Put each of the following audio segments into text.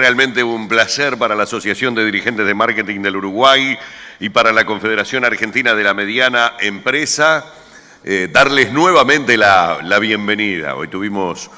realmente un placer para la Asociación de Dirigentes de Marketing del Uruguay y para la Confederación Argentina de la Mediana Empresa darles nuevamente la bienvenida. Hoy tuvimos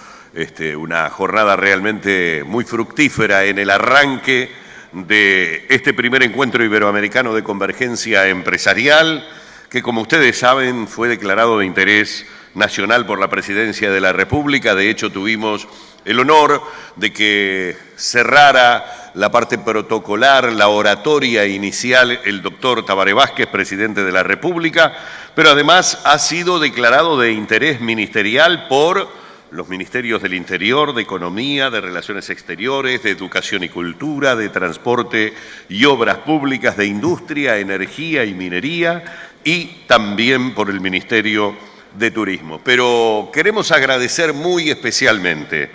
una jornada realmente muy fructífera en el arranque de este primer encuentro iberoamericano de convergencia empresarial, que como ustedes saben fue declarado de interés nacional por la Presidencia de la República. De hecho, tuvimos el honor de que cerrara la parte protocolar, la oratoria inicial, el doctor Tabaré Vázquez, presidente de la República, pero además ha sido declarado de interés ministerial por los ministerios del Interior, de Economía, de Relaciones Exteriores, de Educación y Cultura, de Transporte y Obras Públicas, de Industria, Energía y Minería, y también por el Ministerio de Turismo. Pero queremos agradecer muy especialmente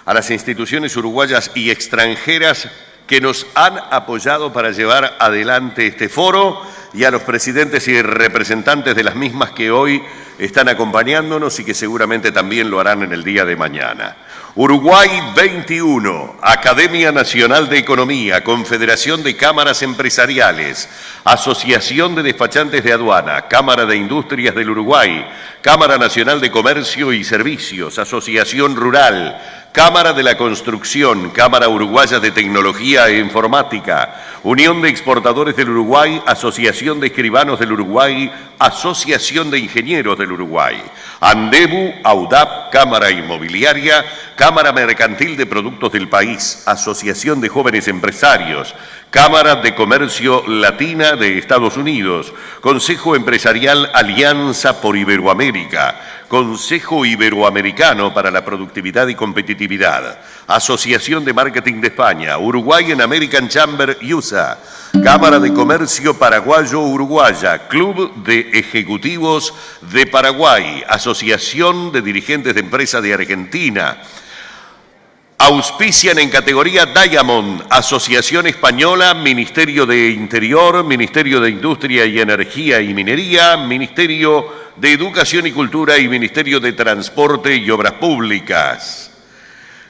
a las instituciones uruguayas y extranjeras que nos han apoyado para llevar adelante este foro y a los presidentes y representantes de las mismas que hoy están acompañándonos y que seguramente también lo harán en el día de mañana. Uruguay 21, Academia Nacional de Economía, Confederación de Cámaras Empresariales, Asociación de Despachantes de Aduana, Cámara de Industrias del Uruguay, Cámara Nacional de Comercio y Servicios, Asociación Rural, Cámara de la Construcción, Cámara Uruguaya de Tecnología e Informática, Unión de Exportadores del Uruguay, Asociación de Escribanos del Uruguay, Asociación de Ingenieros del Uruguay, Andebu, AUDAP, Cámara Inmobiliaria, Cámara Mercantil de Productos del País, Asociación de Jóvenes Empresarios, Cámara de Comercio Latina de Estados Unidos, Consejo Empresarial Alianza por Iberoamérica, Consejo Iberoamericano para la Productividad y Competitividad, Asociación de Marketing de España, Uruguay and American Chamber USA, Cámara de Comercio Paraguayo-Uruguaya, Club de Ejecutivos de Paraguay, Asociación de Dirigentes de Empresas de Argentina. Auspician en categoría Diamond, Asociación Española, Ministerio de Interior, Ministerio de Industria y Energía y Minería, Ministerio de Educación y Cultura y Ministerio de Transporte y Obras Públicas.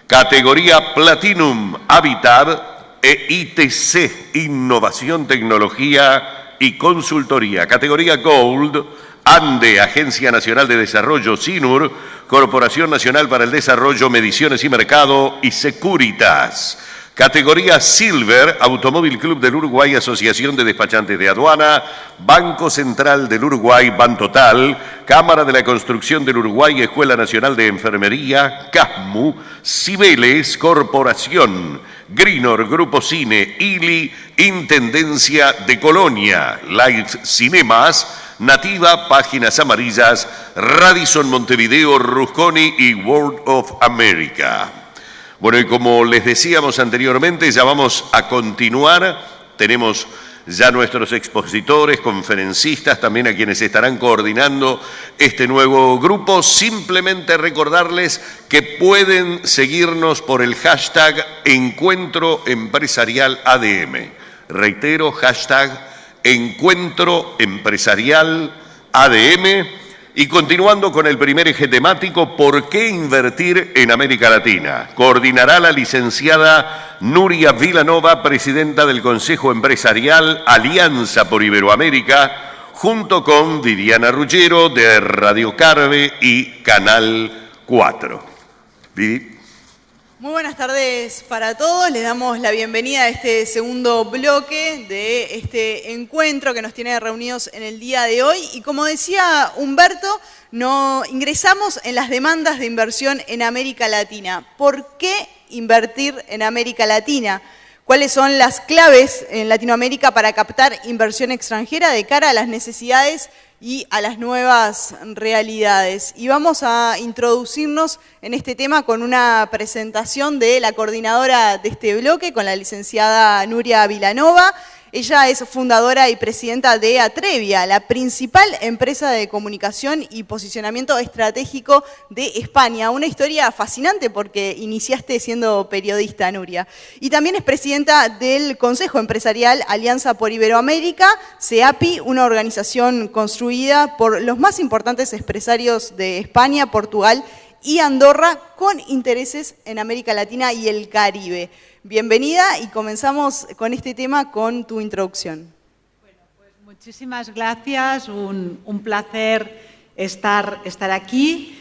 Categoría Platinum, Habitat e ITC, Innovación, Tecnología y Consultoría. Categoría Gold, ANDE, Agencia Nacional de Desarrollo, SINUR, Corporación Nacional para el Desarrollo, Mediciones y Mercado y Securitas. Categoría Silver, Automóvil Club del Uruguay, Asociación de Despachantes de Aduana, Banco Central del Uruguay, Bantotal, Cámara de la Construcción del Uruguay, Escuela Nacional de Enfermería, CASMU, Cibeles, Corporación, Grinor, Grupo Cine, ILI, Intendencia de Colonia, Live Cinemas, Nativa, Páginas Amarillas, Radisson Montevideo, Rusconi y World of America. Bueno, y como les decíamos anteriormente, ya vamos a continuar. Tenemos ya nuestros expositores, conferencistas, también a quienes estarán coordinando este nuevo grupo. Simplemente recordarles que pueden seguirnos por el hashtag Encuentro Empresarial ADM. Reitero, hashtag Encuentro Empresarial ADM. Y continuando con el primer eje temático, ¿por qué invertir en América Latina? Coordinará la licenciada Nuria Vilanova, presidenta del Consejo Empresarial Alianza por Iberoamérica, junto con Viviana Ruggiero de Radio Carve y Canal 4. Vivi. Muy buenas tardes para todos. Les damos la bienvenida a este segundo bloque de este encuentro que nos tiene reunidos en el día de hoy. Y como decía Humberto, ingresamos en las demandas de inversión en América Latina. ¿Por qué invertir en América Latina? ¿Cuáles son las claves en Latinoamérica para captar inversión extranjera de cara a las necesidades y a las nuevas realidades? Y vamos a introducirnos en este tema con una presentación de la coordinadora de este bloque, con la licenciada Nuria Vilanova. Ella es fundadora y presidenta de Atrevia, la principal empresa de comunicación y posicionamiento estratégico de España. Una historia fascinante porque iniciaste siendo periodista, Nuria. Y también es presidenta del Consejo Empresarial Alianza por Iberoamérica, CEAPI, una organización construida por los más importantes empresarios de España, Portugal y Andorra, con intereses en América Latina y el Caribe. bienvenida y comenzamos con este tema con tu introducción. Bueno, pues muchísimas gracias, un placer estar aquí.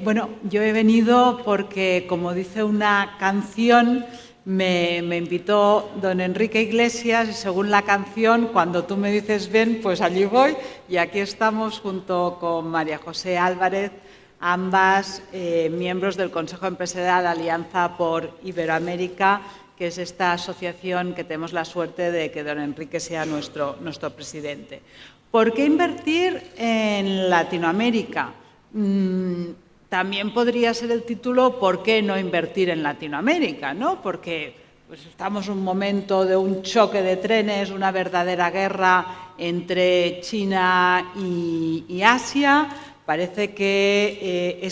Bueno, yo he venido porque, como dice una canción, me invitó don Enrique Iglesias y según la canción, cuando tú me dices ven, pues allí voy. Y aquí estamos junto con María José Álvarez, ambas miembros del Consejo Empresarial Alianza por Iberoamérica, que es esta asociación que tenemos la suerte de que don Enrique sea nuestro presidente. ¿Por qué invertir en Latinoamérica? También podría ser el título ¿por qué no invertir en Latinoamérica?, ¿no? Porque pues, estamos en un momento de un choque de trenes, una verdadera guerra entre China y Asia. Parece que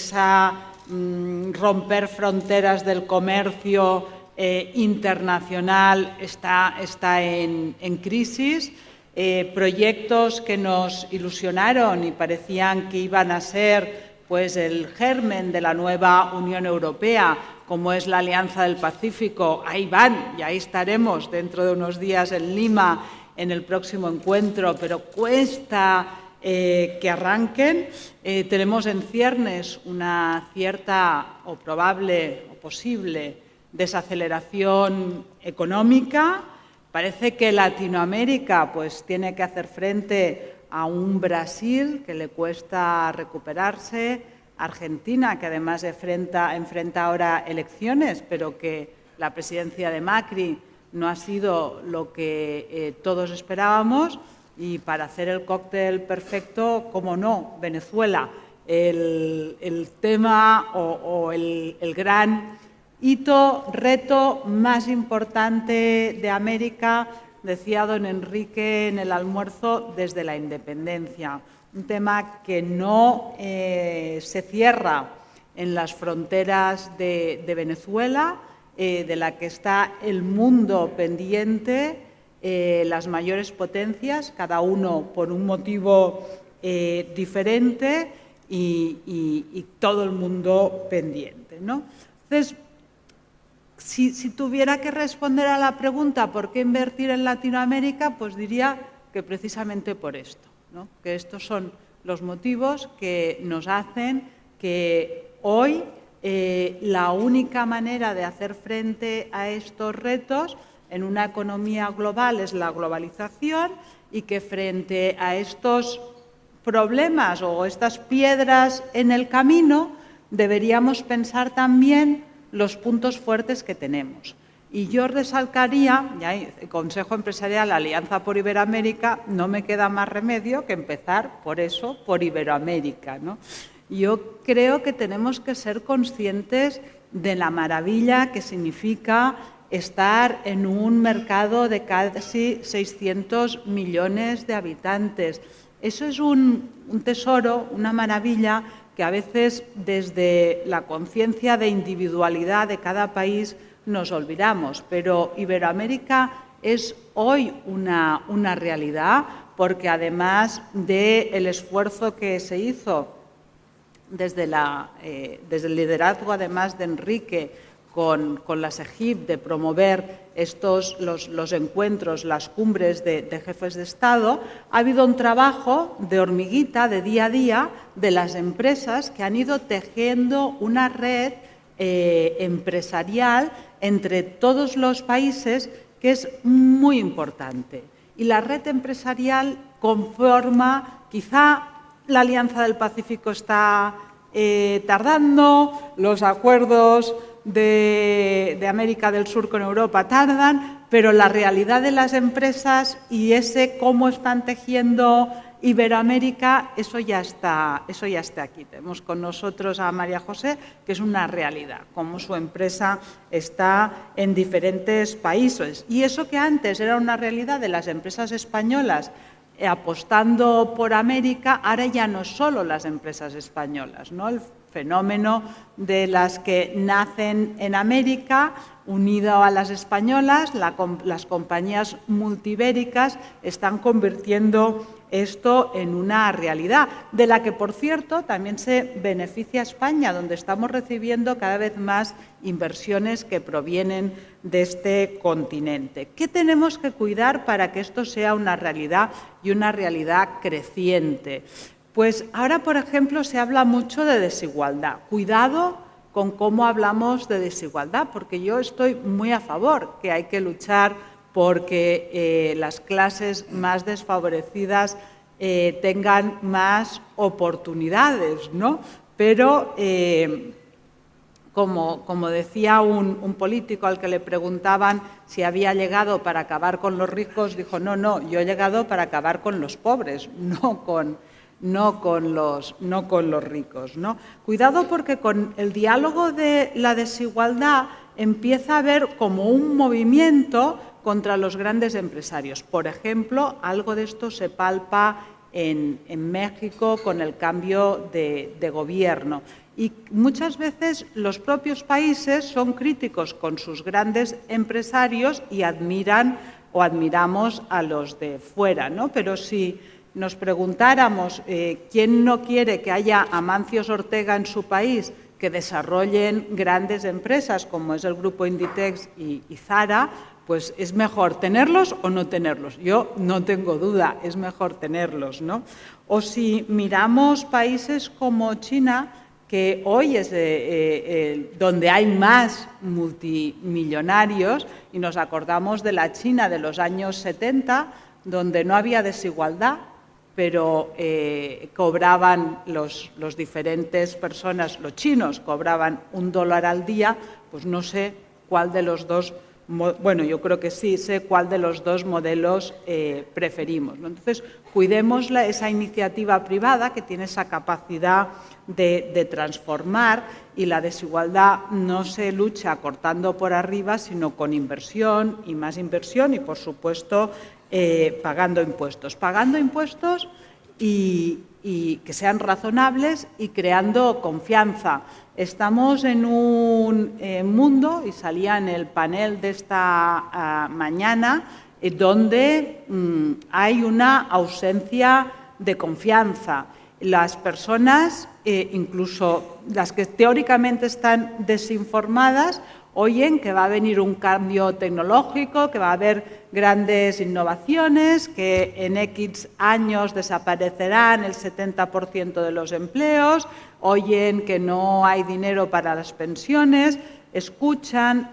romper fronteras del comercio internacional está en crisis. Proyectos que nos ilusionaron y parecían que iban a ser pues el germen de la nueva Unión Europea, como es la Alianza del Pacífico, ahí van y ahí estaremos dentro de unos días en Lima en el próximo encuentro, pero cuesta que arranquen. Tenemos en ciernes una cierta o probable o posible desaceleración económica. Parece que Latinoamérica pues, tiene que hacer frente a un Brasil que le cuesta recuperarse, Argentina, que además enfrenta ahora elecciones, pero que la presidencia de Macri no ha sido lo que todos esperábamos. Y para hacer el cóctel perfecto, cómo no, Venezuela, el tema o el gran hito, reto más importante de América, decía don Enrique en el almuerzo, desde la independencia. Un tema que no se cierra en las fronteras de Venezuela, de la que está el mundo pendiente, las mayores potencias, cada uno por un motivo diferente y todo el mundo pendiente, ¿no? Entonces, si tuviera que responder a la pregunta ¿por qué invertir en Latinoamérica?, pues diría que precisamente por esto, ¿no? Que estos son los motivos que nos hacen que hoy la única manera de hacer frente a estos retos en una economía global es la globalización y que frente a estos problemas o estas piedras en el camino deberíamos pensar también los puntos fuertes que tenemos. Y yo resaltaría, ya el Consejo Empresarial Alianza por Iberoamérica, no me queda más remedio que empezar por eso, por Iberoamérica, ¿no? Yo creo que tenemos que ser conscientes de la maravilla que significa estar en un mercado de casi 600 millones de habitantes. Eso es un tesoro, una maravilla que a veces desde la conciencia de individualidad de cada país nos olvidamos, pero Iberoamérica es hoy una realidad porque además del esfuerzo que se hizo desde el liderazgo además de Enrique con la SEGIP de promover los encuentros, las cumbres de jefes de Estado, ha habido un trabajo de hormiguita, de día a día, de las empresas que han ido tejiendo una red empresarial entre todos los países que es muy importante. Y la red empresarial conforma, quizá la Alianza del Pacífico está tardando, los acuerdos de América del Sur con Europa tardan, pero la realidad de las empresas y ese cómo están tejiendo Iberoamérica, eso ya está aquí. Tenemos con nosotros a María José, que es una realidad, cómo su empresa está en diferentes países. Y eso que antes era una realidad de las empresas españolas apostando por América, ahora ya no solo las empresas españolas, ¿no? El fenómeno de las que nacen en América, unido a las españolas, las compañías multibéricas están convirtiendo esto en una realidad, de la que, por cierto, también se beneficia España, donde estamos recibiendo cada vez más inversiones que provienen de este continente. ¿Qué tenemos que cuidar para que esto sea una realidad y una realidad creciente? Pues ahora, por ejemplo, se habla mucho de desigualdad. Cuidado con cómo hablamos de desigualdad, porque yo estoy muy a favor que hay que luchar porque las clases más desfavorecidas tengan más oportunidades, ¿no? Pero, como decía un político al que le preguntaban si había llegado para acabar con los ricos, dijo, no, yo he llegado para acabar con los pobres, no con los ricos, ¿no? Cuidado, porque con el diálogo de la desigualdad empieza a haber como un movimiento contra los grandes empresarios. Por ejemplo, algo de esto se palpa en México con el cambio de gobierno. Y muchas veces los propios países son críticos con sus grandes empresarios y admiramos a los de fuera, ¿no? Pero si nos preguntáramos quién no quiere que haya Amancio Ortega en su país, que desarrollen grandes empresas como es el grupo Inditex y Zara, pues es mejor tenerlos o no tenerlos. Yo no tengo duda, es mejor tenerlos, ¿no? O si miramos países como China, que hoy es donde hay más multimillonarios, y nos acordamos de la China de los años 70, donde no había desigualdad, pero cobraban los diferentes personas, los chinos cobraban $1 al día, pues no sé cuál de los dos, bueno, yo creo que sí sé cuál de los dos modelos preferimos, ¿no? Entonces, cuidemos esa iniciativa privada que tiene esa capacidad de transformar, y la desigualdad no se lucha cortando por arriba, sino con inversión y más inversión y, por supuesto, pagando impuestos y que sean razonables y creando confianza. Estamos en un mundo, y salía en el panel de esta mañana, donde hay una ausencia de confianza. Las personas, incluso las que teóricamente están desinformadas, oyen que va a venir un cambio tecnológico, que va a haber grandes innovaciones, que en X años desaparecerán el 70% de los empleos, oyen que no hay dinero para las pensiones, escuchan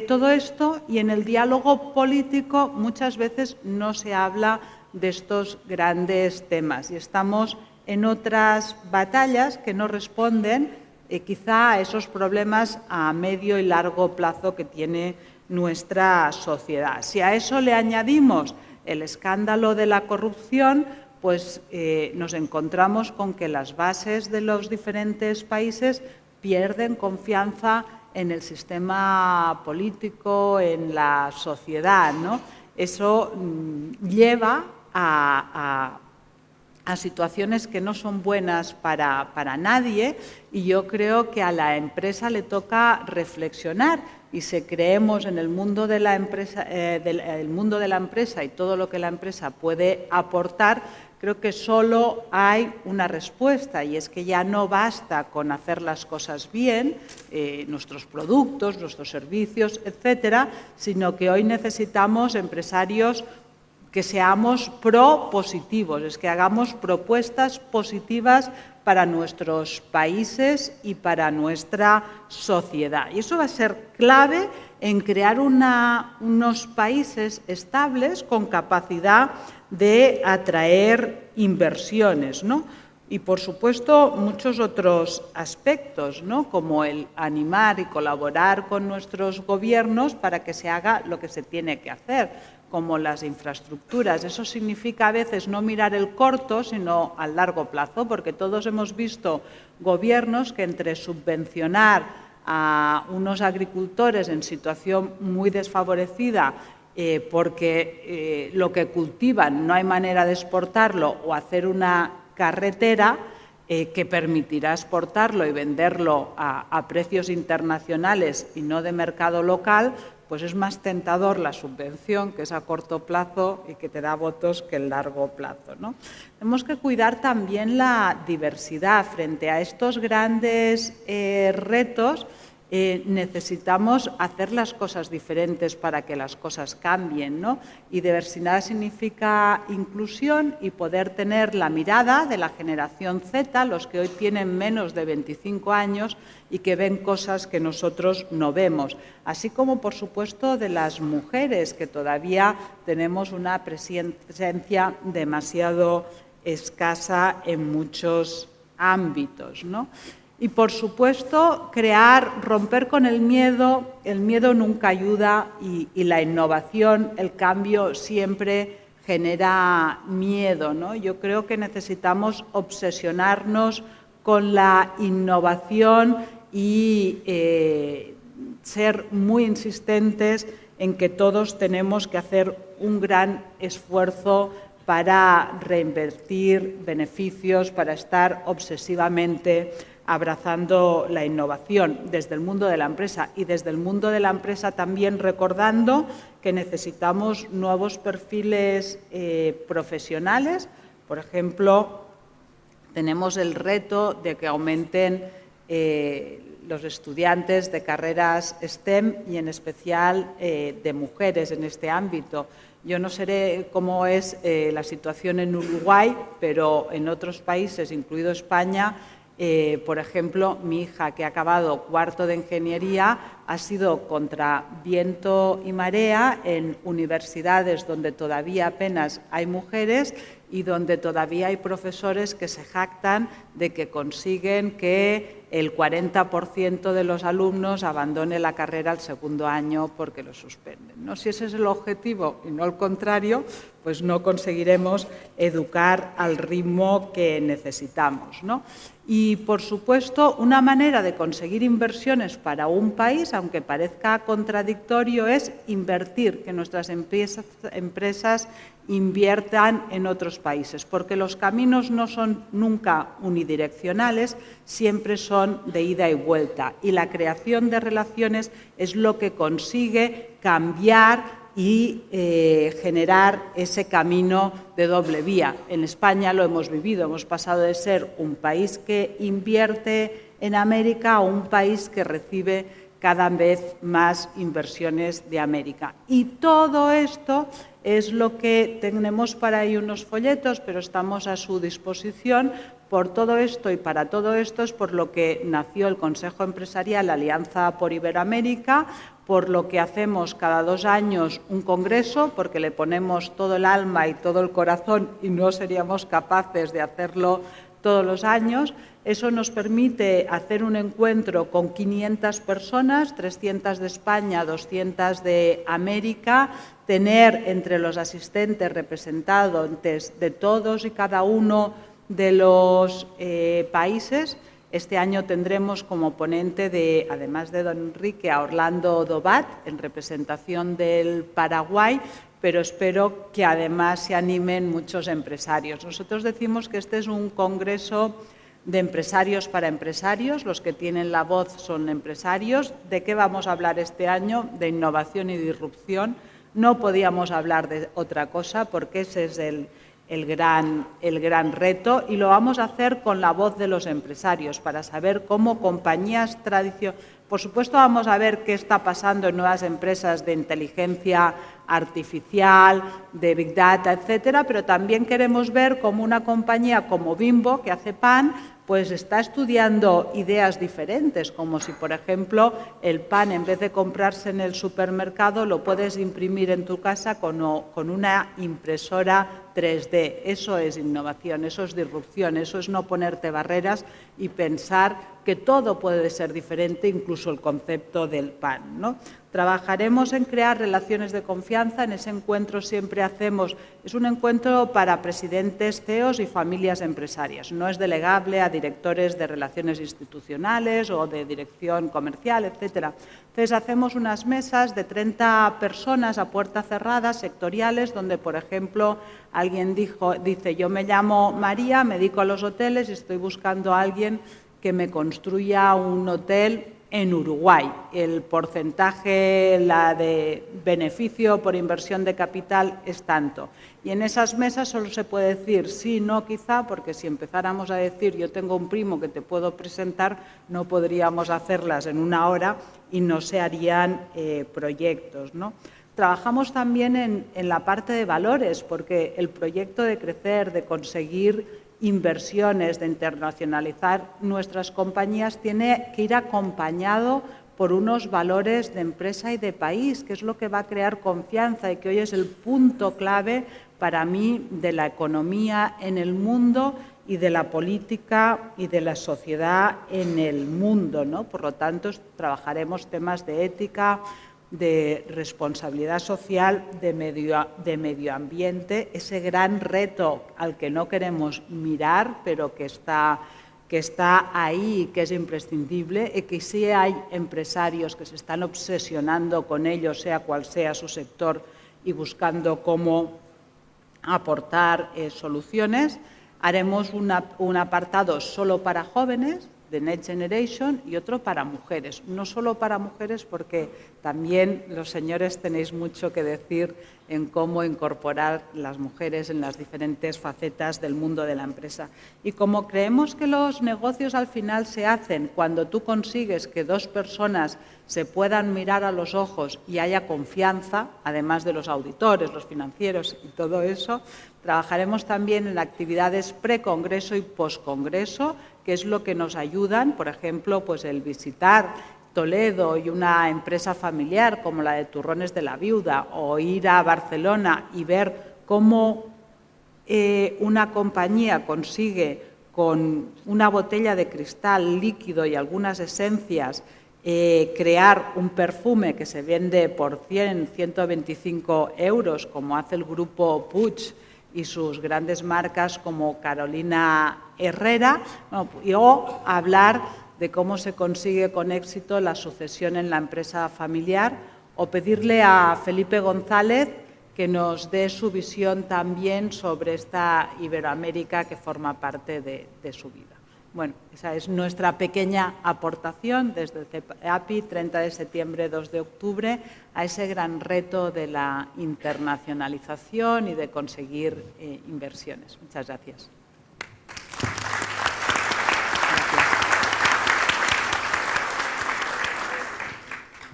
todo esto, y en el diálogo político muchas veces no se habla de estos grandes temas, y estamos en otras batallas que no responden quizá a esos problemas a medio y largo plazo que tiene nuestra sociedad. Si a eso le añadimos el escándalo de la corrupción, pues nos encontramos con que las bases de los diferentes países pierden confianza en el sistema político, en la sociedad, ¿no? Eso lleva a situaciones que no son buenas para nadie, y yo creo que a la empresa le toca reflexionar, y si creemos en el mundo de la empresa, el mundo de la empresa y todo lo que la empresa puede aportar, creo que solo hay una respuesta, y es que ya no basta con hacer las cosas bien, nuestros productos, nuestros servicios, etcétera, sino que hoy necesitamos empresarios que seamos propositivos, es que hagamos propuestas positivas para nuestros países y para nuestra sociedad. Y eso va a ser clave en crear unos países estables con capacidad de atraer inversiones, ¿no? Y, por supuesto, muchos otros aspectos, ¿no? Como el animar y colaborar con nuestros gobiernos para que se haga lo que se tiene que hacer, como las infraestructuras. Eso significa a veces no mirar el corto, sino al largo plazo, porque todos hemos visto gobiernos que, entre subvencionar a unos agricultores en situación muy desfavorecida porque lo que cultivan no hay manera de exportarlo, o hacer una carretera, que permitirá exportarlo y venderlo a precios internacionales y no de mercado local, pues es más tentador la subvención, que es a corto plazo y que te da votos, que el largo plazo, ¿no? Tenemos que cuidar también la diversidad. Frente a estos grandes retos, necesitamos hacer las cosas diferentes para que las cosas cambien, ¿no? Y diversidad significa inclusión y poder tener la mirada de la generación Z, los que hoy tienen menos de 25 años y que ven cosas que nosotros no vemos, así como, por supuesto, de las mujeres, que todavía tenemos una presencia demasiado escasa en muchos ámbitos, ¿no? Y, por supuesto, romper con el miedo nunca ayuda y la innovación, el cambio siempre genera miedo, ¿no? Yo creo que necesitamos obsesionarnos con la innovación y ser muy insistentes en que todos tenemos que hacer un gran esfuerzo para reinvertir beneficios, para estar obsesivamente abrazando la innovación desde el mundo de la empresa y desde el mundo de la empresa también recordando que necesitamos nuevos perfiles profesionales. Por ejemplo, tenemos el reto de que aumenten los estudiantes de carreras STEM y en especial de mujeres en este ámbito. Yo no sé cómo es la situación en Uruguay, pero en otros países, incluido España, por ejemplo, mi hija, que ha acabado cuarto de ingeniería, ha sido contra viento y marea en universidades donde todavía apenas hay mujeres y donde todavía hay profesores que se jactan de que consiguen que el 40% de los alumnos abandone la carrera al segundo año porque lo suspenden, ¿no? Si ese es el objetivo y no el contrario, pues no conseguiremos educar al ritmo que necesitamos, ¿no? Y, por supuesto, una manera de conseguir inversiones para un país, aunque parezca contradictorio, es invertir, que nuestras empresas inviertan en otros países, porque los caminos no son nunca unidireccionales, siempre son de ida y vuelta. Y la creación de relaciones es lo que consigue cambiar y generar ese camino de doble vía. En España lo hemos vivido, hemos pasado de ser un país que invierte en América a un país que recibe cada vez más inversiones de América. Y todo esto es lo que tenemos para ahí unos folletos, pero estamos a su disposición. Por todo esto y para todo esto es por lo que nació el Consejo Empresarial Alianza por Iberoamérica, por lo que hacemos cada 2 años un congreso, porque le ponemos todo el alma y todo el corazón y no seríamos capaces de hacerlo todos los años. Eso nos permite hacer un encuentro con 500 personas, 300 de España, 200 de América, tener entre los asistentes representantes de todos y cada uno de los países. Este año tendremos como ponente, además de don Enrique, a Orlando Dobat, en representación del Paraguay, pero espero que además se animen muchos empresarios. Nosotros decimos que este es un congreso de empresarios para empresarios, los que tienen la voz son empresarios. ¿De qué vamos a hablar este año? De innovación y disrupción. No podíamos hablar de otra cosa porque ese es el gran reto, y lo vamos a hacer con la voz de los empresarios para saber cómo compañías tradicionales. Por supuesto, vamos a ver qué está pasando en nuevas empresas de inteligencia artificial, de Big Data, etcétera, pero también queremos ver cómo una compañía como Bimbo, que hace pan, pues está estudiando ideas diferentes, como si, por ejemplo, el pan, en vez de comprarse en el supermercado, lo puedes imprimir en tu casa con una impresora 3D. Eso es innovación, eso es disrupción, eso es no ponerte barreras y pensar que todo puede ser diferente, incluso el concepto del pan, ¿no? Trabajaremos en crear relaciones de confianza. En ese encuentro siempre es un encuentro para presidentes, CEOs y familias empresarias. No es delegable a directores de relaciones institucionales o de dirección comercial, etc. Entonces, hacemos unas mesas de 30 personas a puerta cerrada, sectoriales, donde, por ejemplo, alguien dice, yo me llamo María, me dedico a los hoteles y estoy buscando a alguien que me construya un hotel en Uruguay. El porcentaje, la de beneficio por inversión de capital es tanto. Y en esas mesas solo se puede decir sí, no, quizá, porque si empezáramos a decir yo tengo un primo que te puedo presentar, no podríamos hacerlas en una hora y no se harían proyectos, ¿no? Trabajamos también en la parte de valores, porque el proyecto de crecer, de conseguir inversiones, de internacionalizar nuestras compañías, tiene que ir acompañado por unos valores de empresa y de país, que es lo que va a crear confianza y que hoy es el punto clave para mí de la economía en el mundo y de la política y de la sociedad en el mundo, ¿no? Por lo tanto, trabajaremos temas de ética, de responsabilidad social, de medio ambiente, ese gran reto al que no queremos mirar, pero que está ahí y que es imprescindible, y que sí hay empresarios que se están obsesionando con ello, sea cual sea su sector, y buscando cómo aportar soluciones. Haremos un apartado solo para jóvenes, de Next Generation, y otro para mujeres. No solo para mujeres, porque también los señores tenéis mucho que decir en cómo incorporar las mujeres en las diferentes facetas del mundo de la empresa. Y como creemos que los negocios al final se hacen cuando tú consigues que dos personas se puedan mirar a los ojos y haya confianza, además de los auditores, los financieros y todo eso, trabajaremos también en actividades pre-congreso y post-congreso, que es lo que nos ayudan, por ejemplo, pues el visitar Toledo y una empresa familiar como la de Turrones de la Viuda, o ir a Barcelona y ver cómo una compañía consigue con una botella de cristal líquido y algunas esencias crear un perfume que se vende por 100, 125 euros, como hace el grupo Puig y sus grandes marcas como Carolina Herrera, o hablar de cómo se consigue con éxito la sucesión en la empresa familiar, o pedirle a Felipe González que nos dé su visión también sobre esta Iberoamérica que forma parte de su vida. Bueno, esa es nuestra pequeña aportación desde el CEPAPI, 30 de septiembre, 2 de octubre, a ese gran reto de la internacionalización y de conseguir inversiones. Muchas gracias.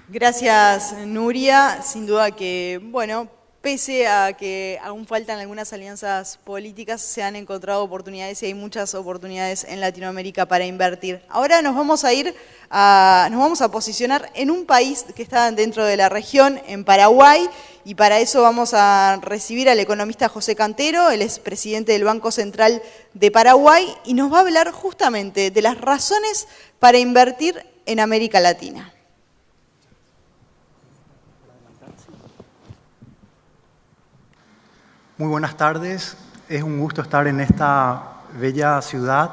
Gracias, Nuria. Sin duda que, bueno, pese a que aún faltan algunas alianzas políticas, se han encontrado oportunidades y hay muchas oportunidades en Latinoamérica para invertir. Ahora nos vamos a posicionar en un país que está dentro de la región, en Paraguay, y para eso vamos a recibir al economista José Cantero. Él es presidente del Banco Central de Paraguay y nos va a hablar justamente de las razones para invertir en América Latina. Muy buenas tardes, es un gusto estar en esta bella ciudad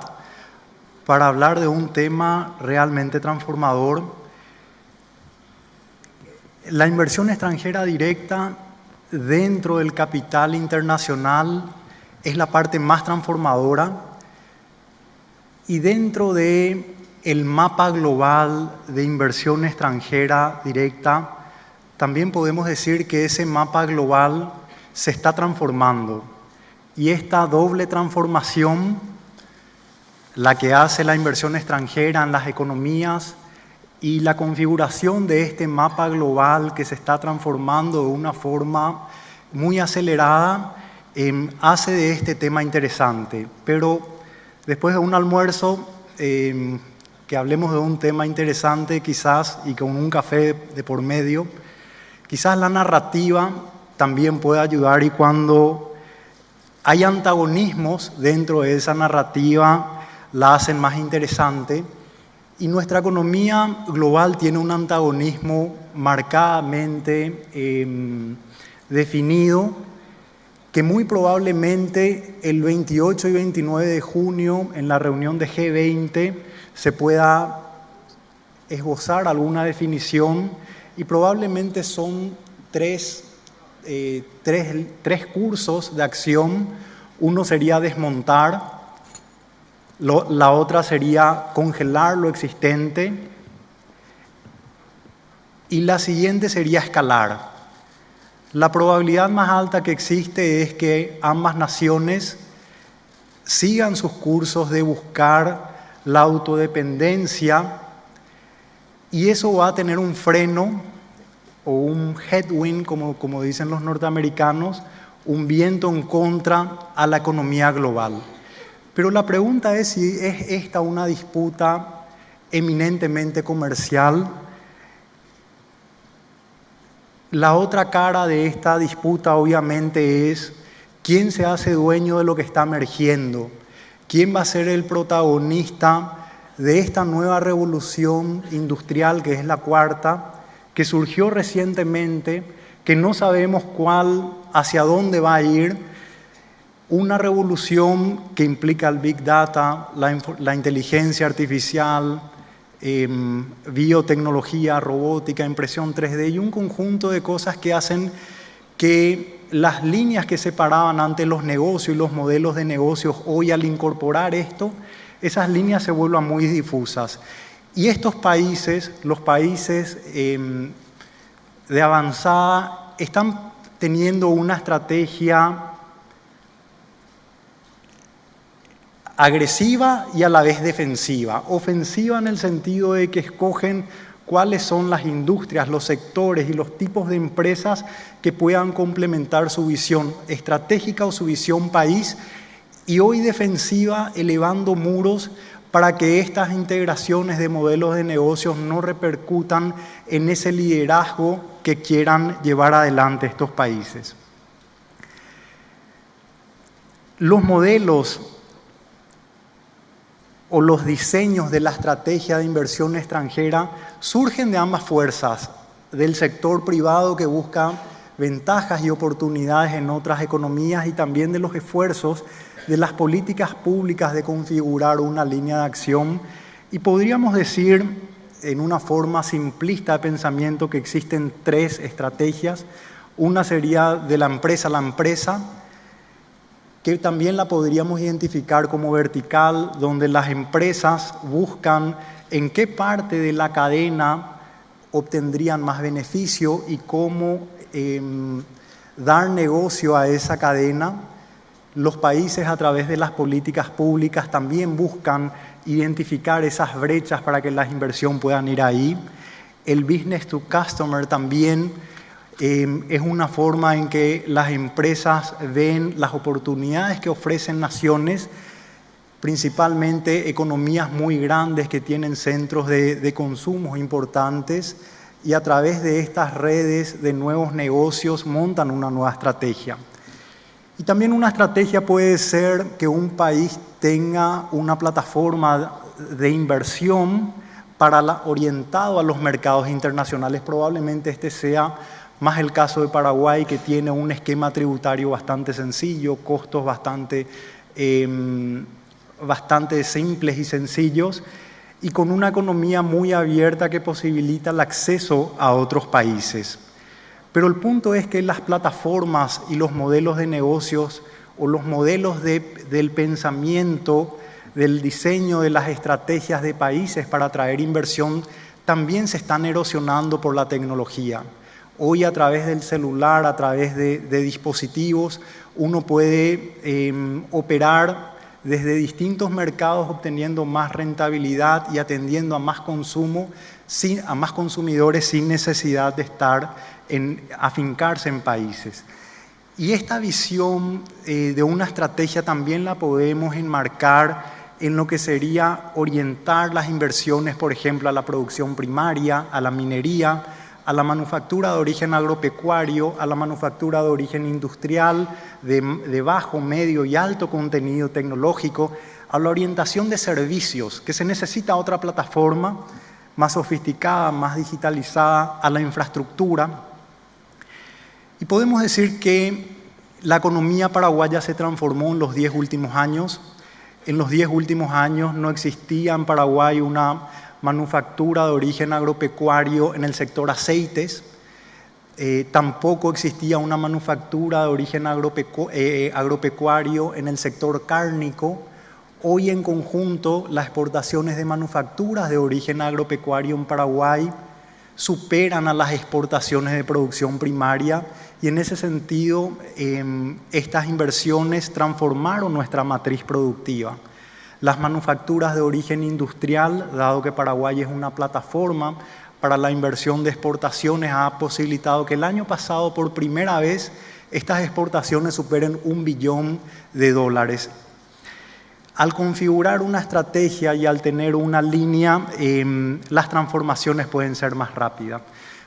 para hablar de un tema realmente transformador. La inversión extranjera directa dentro del capital internacional es la parte más transformadora, y dentro del mapa global de inversión extranjera directa también podemos decir que ese mapa global se está transformando, y esta doble transformación, la que hace la inversión extranjera en las economías y la configuración de este mapa global que se está transformando de una forma muy acelerada, hace de este tema interesante. Pero después de un almuerzo, que hablemos de un tema interesante quizás, y con un café de por medio, quizás la narrativa también puede ayudar, y cuando hay antagonismos dentro de esa narrativa la hacen más interesante. Y nuestra economía global tiene un antagonismo marcadamente definido, que muy probablemente el 28 y 29 de junio en la reunión de G20 se pueda esbozar alguna definición, y probablemente son tres cursos de acción. Uno sería desmontar, la otra sería congelar lo existente y la siguiente sería escalar. La probabilidad más alta que existe es que ambas naciones sigan sus cursos de buscar la autodependencia, y eso va a tener un freno o un headwind, como dicen los norteamericanos, un viento en contra a la economía global. Pero la pregunta es si es esta una disputa eminentemente comercial. La otra cara de esta disputa obviamente es quién se hace dueño de lo que está emergiendo, quién va a ser el protagonista de esta nueva revolución industrial, que es la cuarta, que surgió recientemente, que no sabemos hacia dónde va a ir. Una revolución que implica el Big Data, la inteligencia artificial, biotecnología, robótica, impresión 3D y un conjunto de cosas que hacen que las líneas que separaban antes los negocios y los modelos de negocios, hoy al incorporar esto, esas líneas se vuelvan muy difusas. Y estos países, los países de avanzada, están teniendo una estrategia agresiva y a la vez defensiva. Ofensiva en el sentido de que escogen cuáles son las industrias, los sectores y los tipos de empresas que puedan complementar su visión estratégica o su visión país, y hoy defensiva, elevando muros para que estas integraciones de modelos de negocios no repercutan en ese liderazgo que quieran llevar adelante estos países. Los modelos o los diseños de la estrategia de inversión extranjera surgen de ambas fuerzas, del sector privado que busca ventajas y oportunidades en otras economías, y también de los esfuerzos de las políticas públicas de configurar una línea de acción. Y podríamos decir, en una forma simplista de pensamiento, que existen tres estrategias. Una sería de la empresa a la empresa, que también la podríamos identificar como vertical, donde las empresas buscan en qué parte de la cadena obtendrían más beneficio y cómo dar negocio a esa cadena. Los países, a través de las políticas públicas, también buscan identificar esas brechas para que la inversión puedan ir ahí. El business to customer también es una forma en que las empresas ven las oportunidades que ofrecen naciones, principalmente economías muy grandes que tienen centros de consumo importantes, y a través de estas redes de nuevos negocios montan una nueva estrategia. Y también una estrategia puede ser que un país tenga una plataforma de inversión orientado a los mercados internacionales. Probablemente este sea más el caso de Paraguay, que tiene un esquema tributario bastante sencillo, costos bastante simples y sencillos, y con una economía muy abierta que posibilita el acceso a otros países. Pero el punto es que las plataformas y los modelos de negocios o los modelos del pensamiento, del diseño de las estrategias de países para atraer inversión, también se están erosionando por la tecnología. Hoy, a través del celular, a través de dispositivos, uno puede operar desde distintos mercados, obteniendo más rentabilidad y atendiendo a más consumo, a más consumidores, sin necesidad de afincarse en países. Y esta visión de una estrategia también la podemos enmarcar en lo que sería orientar las inversiones, por ejemplo, a la producción primaria, a la minería, a la manufactura de origen agropecuario, a la manufactura de origen industrial, de bajo, medio y alto contenido tecnológico, a la orientación de servicios, que se necesita otra plataforma más sofisticada, más digitalizada, a la infraestructura. Y podemos decir que la economía paraguaya se transformó en los 10 últimos años. En los 10 últimos años no existía en Paraguay una manufactura de origen agropecuario en el sector aceites. Tampoco existía una manufactura de origen agropecuario en el sector cárnico. Hoy en conjunto las exportaciones de manufacturas de origen agropecuario en Paraguay superan a las exportaciones de producción primaria y en ese sentido estas inversiones transformaron nuestra matriz productiva. Las manufacturas de origen industrial, dado que Paraguay es una plataforma para la inversión de exportaciones, ha posibilitado que el año pasado por primera vez estas exportaciones superen $1 billón. Al configurar una estrategia y al tener una línea, las transformaciones pueden ser más rápidas.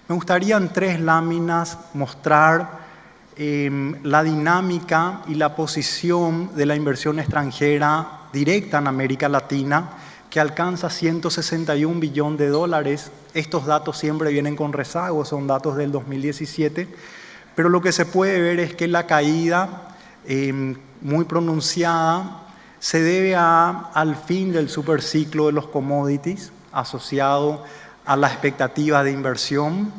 Me gustaría en 3 láminas mostrar la dinámica y la posición de la inversión extranjera directa en América Latina, que alcanza $161 billones. Estos datos siempre vienen con rezago, son datos del 2017, pero lo que se puede ver es que la caída muy pronunciada se debe al fin del superciclo de los commodities, asociado a la expectativa de inversión,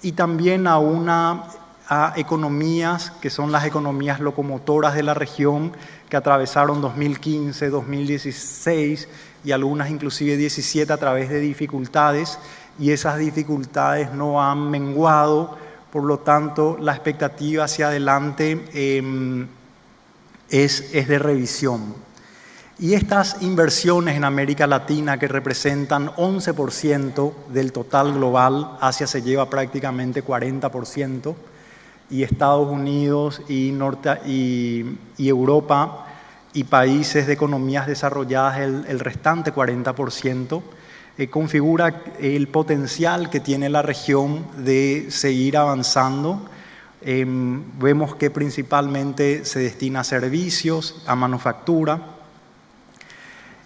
y también a economías que son las economías locomotoras de la región, que atravesaron 2015, 2016 y algunas inclusive 2017 a través de dificultades, y esas dificultades no han menguado. Por lo tanto, la expectativa hacia adelante es de revisión. Y estas inversiones en América Latina, que representan 11% del total global, Asia se lleva prácticamente 40%, y Estados Unidos y Europa y países de economías desarrolladas el restante 40%, configura el potencial que tiene la región de seguir avanzando. Vemos que principalmente se destina a servicios, a manufactura.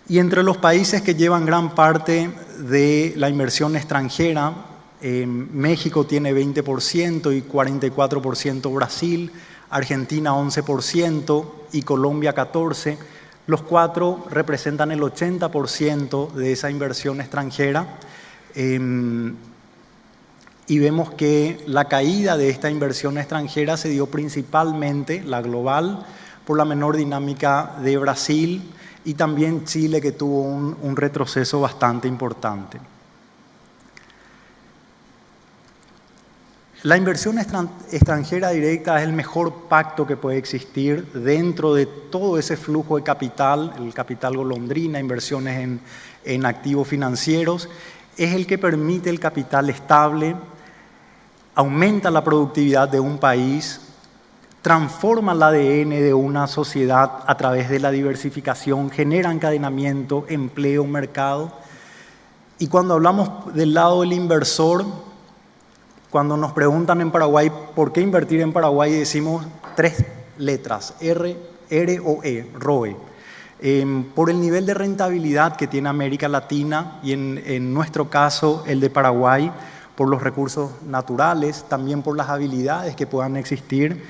Y entre los países que llevan gran parte de la inversión extranjera, México tiene 20% y 44% Brasil, Argentina 11% y Colombia 14%. Los 4 representan el 80% de esa inversión extranjera. Y vemos que la caída de esta inversión extranjera se dio principalmente, la global, por la menor dinámica de Brasil, y también Chile, que tuvo un retroceso bastante importante. La inversión extranjera directa es el mejor pacto que puede existir dentro de todo ese flujo de capital, el capital golondrina, inversiones en activos financieros. Es el que permite el capital estable, aumenta la productividad de un país, transforma el ADN de una sociedad a través de la diversificación, genera encadenamiento, empleo, mercado. Y cuando hablamos del lado del inversor, cuando nos preguntan en Paraguay por qué invertir en Paraguay, decimos 3 letras, R-O-E, ROE. Por el nivel de rentabilidad que tiene América Latina y en nuestro caso el de Paraguay, por los recursos naturales, también por las habilidades que puedan existir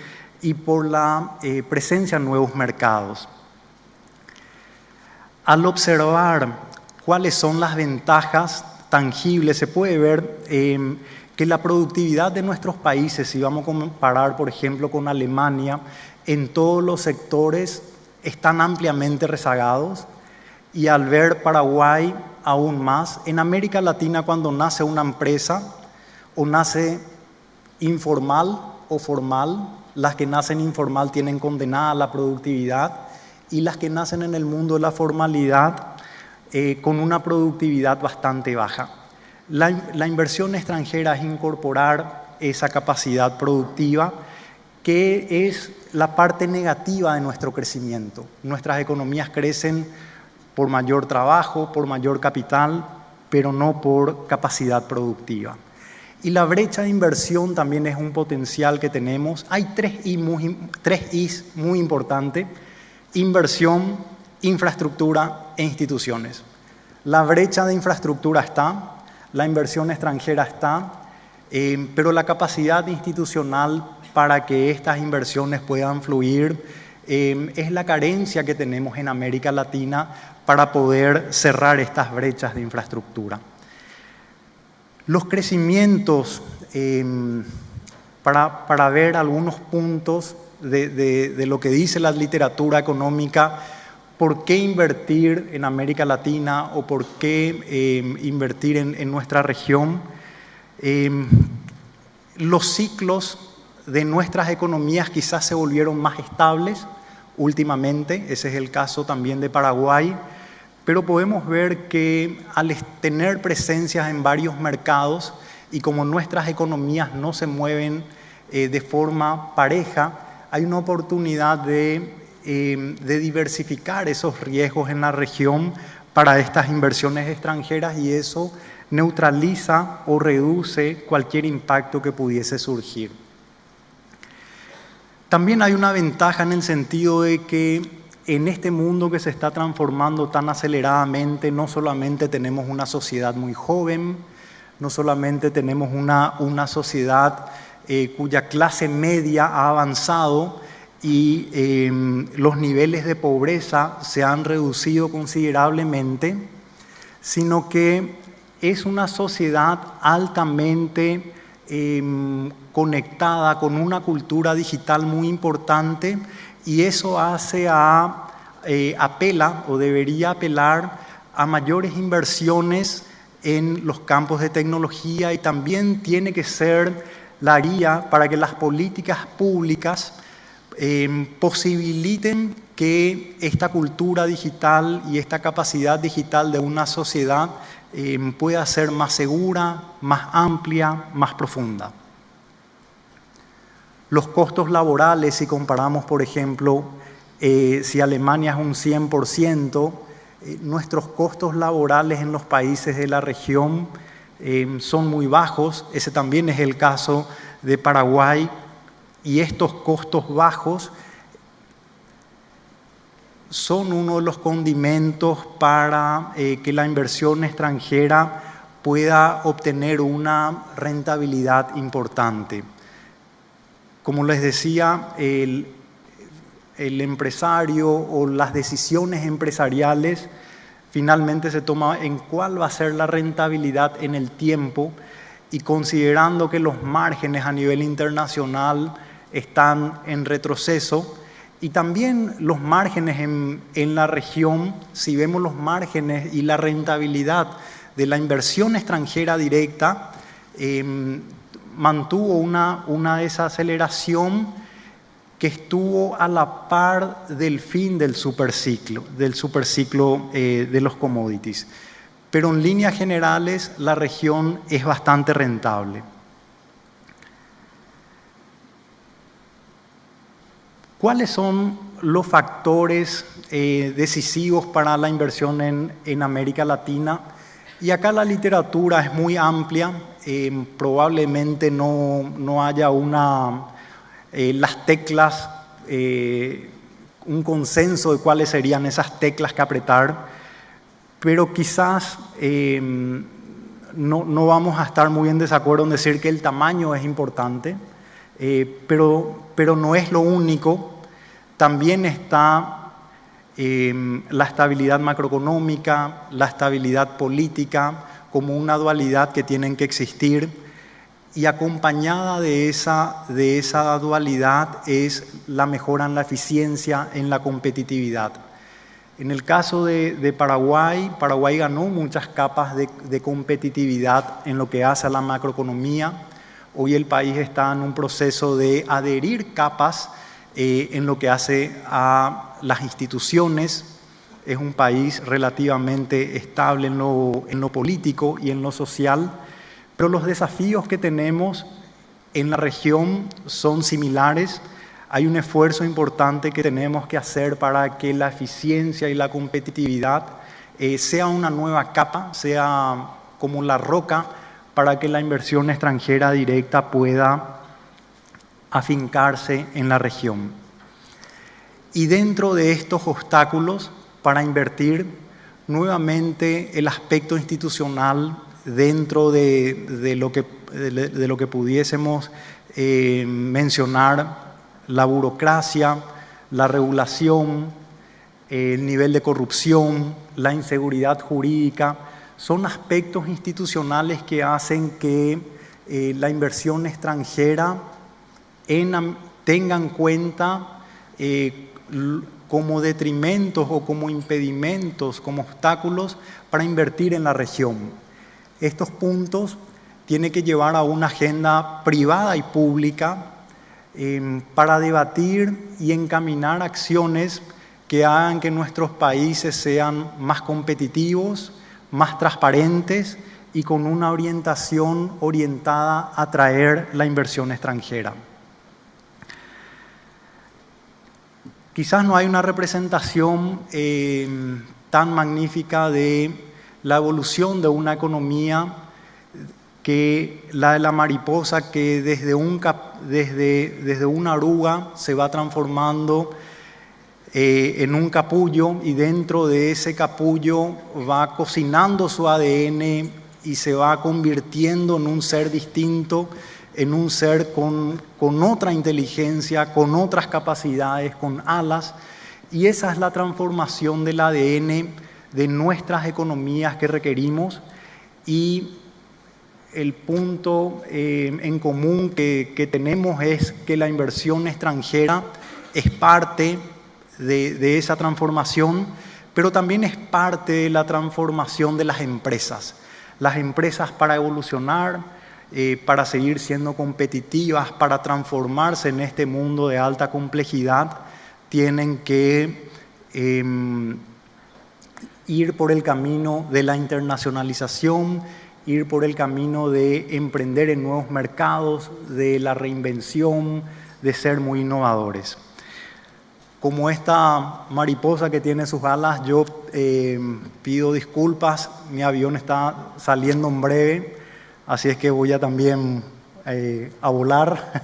y por la presencia en nuevos mercados. Al observar cuáles son las ventajas tangibles, se puede ver que la productividad de nuestros países, si vamos a comparar, por ejemplo, con Alemania, en todos los sectores están ampliamente rezagados, y al ver Paraguay aún más, en América Latina cuando nace una empresa, o nace informal o formal, las que nacen informal tienen condenada la productividad, y las que nacen en el mundo de la formalidad con una productividad bastante baja. La inversión extranjera es incorporar esa capacidad productiva, que es la parte negativa de nuestro crecimiento. Nuestras economías crecen por mayor trabajo, por mayor capital, pero no por capacidad productiva. Y la brecha de inversión también es un potencial que tenemos. Hay 3 I's muy importantes: inversión, infraestructura e instituciones. La brecha de infraestructura está, la inversión extranjera está, pero la capacidad institucional para que estas inversiones puedan fluir es la carencia que tenemos en América Latina para poder cerrar estas brechas de infraestructura. Los crecimientos, para ver algunos puntos de lo que dice la literatura económica, por qué invertir en América Latina o por qué invertir en nuestra región. Los ciclos de nuestras economías quizás se volvieron más estables últimamente, ese es el caso también de Paraguay, pero podemos ver que al tener presencias en varios mercados y como nuestras economías no se mueven de forma pareja, hay una oportunidad de diversificar esos riesgos en la región para estas inversiones extranjeras y eso neutraliza o reduce cualquier impacto que pudiese surgir. También hay una ventaja en el sentido de que en este mundo que se está transformando tan aceleradamente, no solamente tenemos una sociedad muy joven, no solamente tenemos una sociedad cuya clase media ha avanzado y los niveles de pobreza se han reducido considerablemente, sino que es una sociedad altamente conectada con una cultura digital muy importante y eso apela o debería apelar a mayores inversiones en los campos de tecnología y también tiene que ser la guía para que las políticas públicas posibiliten que esta cultura digital y esta capacidad digital de una sociedad pueda ser más segura, más amplia, más profunda. Los costos laborales, si comparamos, por ejemplo, si Alemania es un 100%, nuestros costos laborales en los países de la región son muy bajos. Ese también es el caso de Paraguay. Y estos costos bajos son uno de los condimentos para que la inversión extranjera pueda obtener una rentabilidad importante. Como les decía, el empresario o las decisiones empresariales finalmente se toman en cuál va a ser la rentabilidad en el tiempo y considerando que los márgenes a nivel internacional están en retroceso y también los márgenes en la región, si vemos los márgenes y la rentabilidad de la inversión extranjera directa, mantuvo una desaceleración que estuvo a la par del fin del superciclo de los commodities. Pero en líneas generales la región es bastante rentable. ¿Cuáles son los factores decisivos para la inversión en América Latina? Y acá la literatura es muy amplia, probablemente no haya las teclas, un consenso de cuáles serían esas teclas que apretar, pero quizás no vamos a estar muy en desacuerdo en decir que el tamaño es importante, pero no es lo único. También está la estabilidad macroeconómica, la estabilidad política, como una dualidad que tienen que existir. Y acompañada de esa dualidad es la mejora en la eficiencia, en la competitividad. En el caso de Paraguay, Paraguay ganó muchas capas de competitividad en lo que hace a la macroeconomía. Hoy el país está en un proceso de adherir capas en lo que hace a las instituciones. Es un país relativamente estable en lo político y en lo social, pero los desafíos que tenemos en la región son similares. Hay un esfuerzo importante que tenemos que hacer para que la eficiencia y la competitividad sea una nueva capa, sea como la roca para que la inversión extranjera directa pueda afincarse en la región. Y dentro de estos obstáculos para invertir nuevamente el aspecto institucional dentro de lo que pudiésemos mencionar, la burocracia, la regulación, el nivel de corrupción, la inseguridad jurídica. Son aspectos institucionales que hacen que la inversión extranjera tenga en cuenta como detrimentos o como impedimentos, como obstáculos para invertir en la región. Estos puntos tienen que llevar a una agenda privada y pública para debatir y encaminar acciones que hagan que nuestros países sean más competitivos, más transparentes y con una orientación orientada a atraer la inversión extranjera. Quizás no hay una representación tan magnífica de la evolución de una economía que la de la mariposa, que desde una oruga se va transformando en un capullo, y dentro de ese capullo va cocinando su ADN y se va convirtiendo en un ser distinto, en un ser con otra inteligencia, con otras capacidades, con alas. Y esa es la transformación del ADN de nuestras economías que requerimos. Y el punto en común que tenemos es que la inversión extranjera es parte de esa transformación, pero también es parte de la transformación de las empresas. Las empresas, para evolucionar, para seguir siendo competitivas, para transformarse en este mundo de alta complejidad, tienen que ir por el camino de la internacionalización, ir por el camino de emprender en nuevos mercados, de la reinvención, de ser muy innovadores. Como esta mariposa que tiene sus alas, yo pido disculpas, mi avión está saliendo en breve, así es que voy a también a volar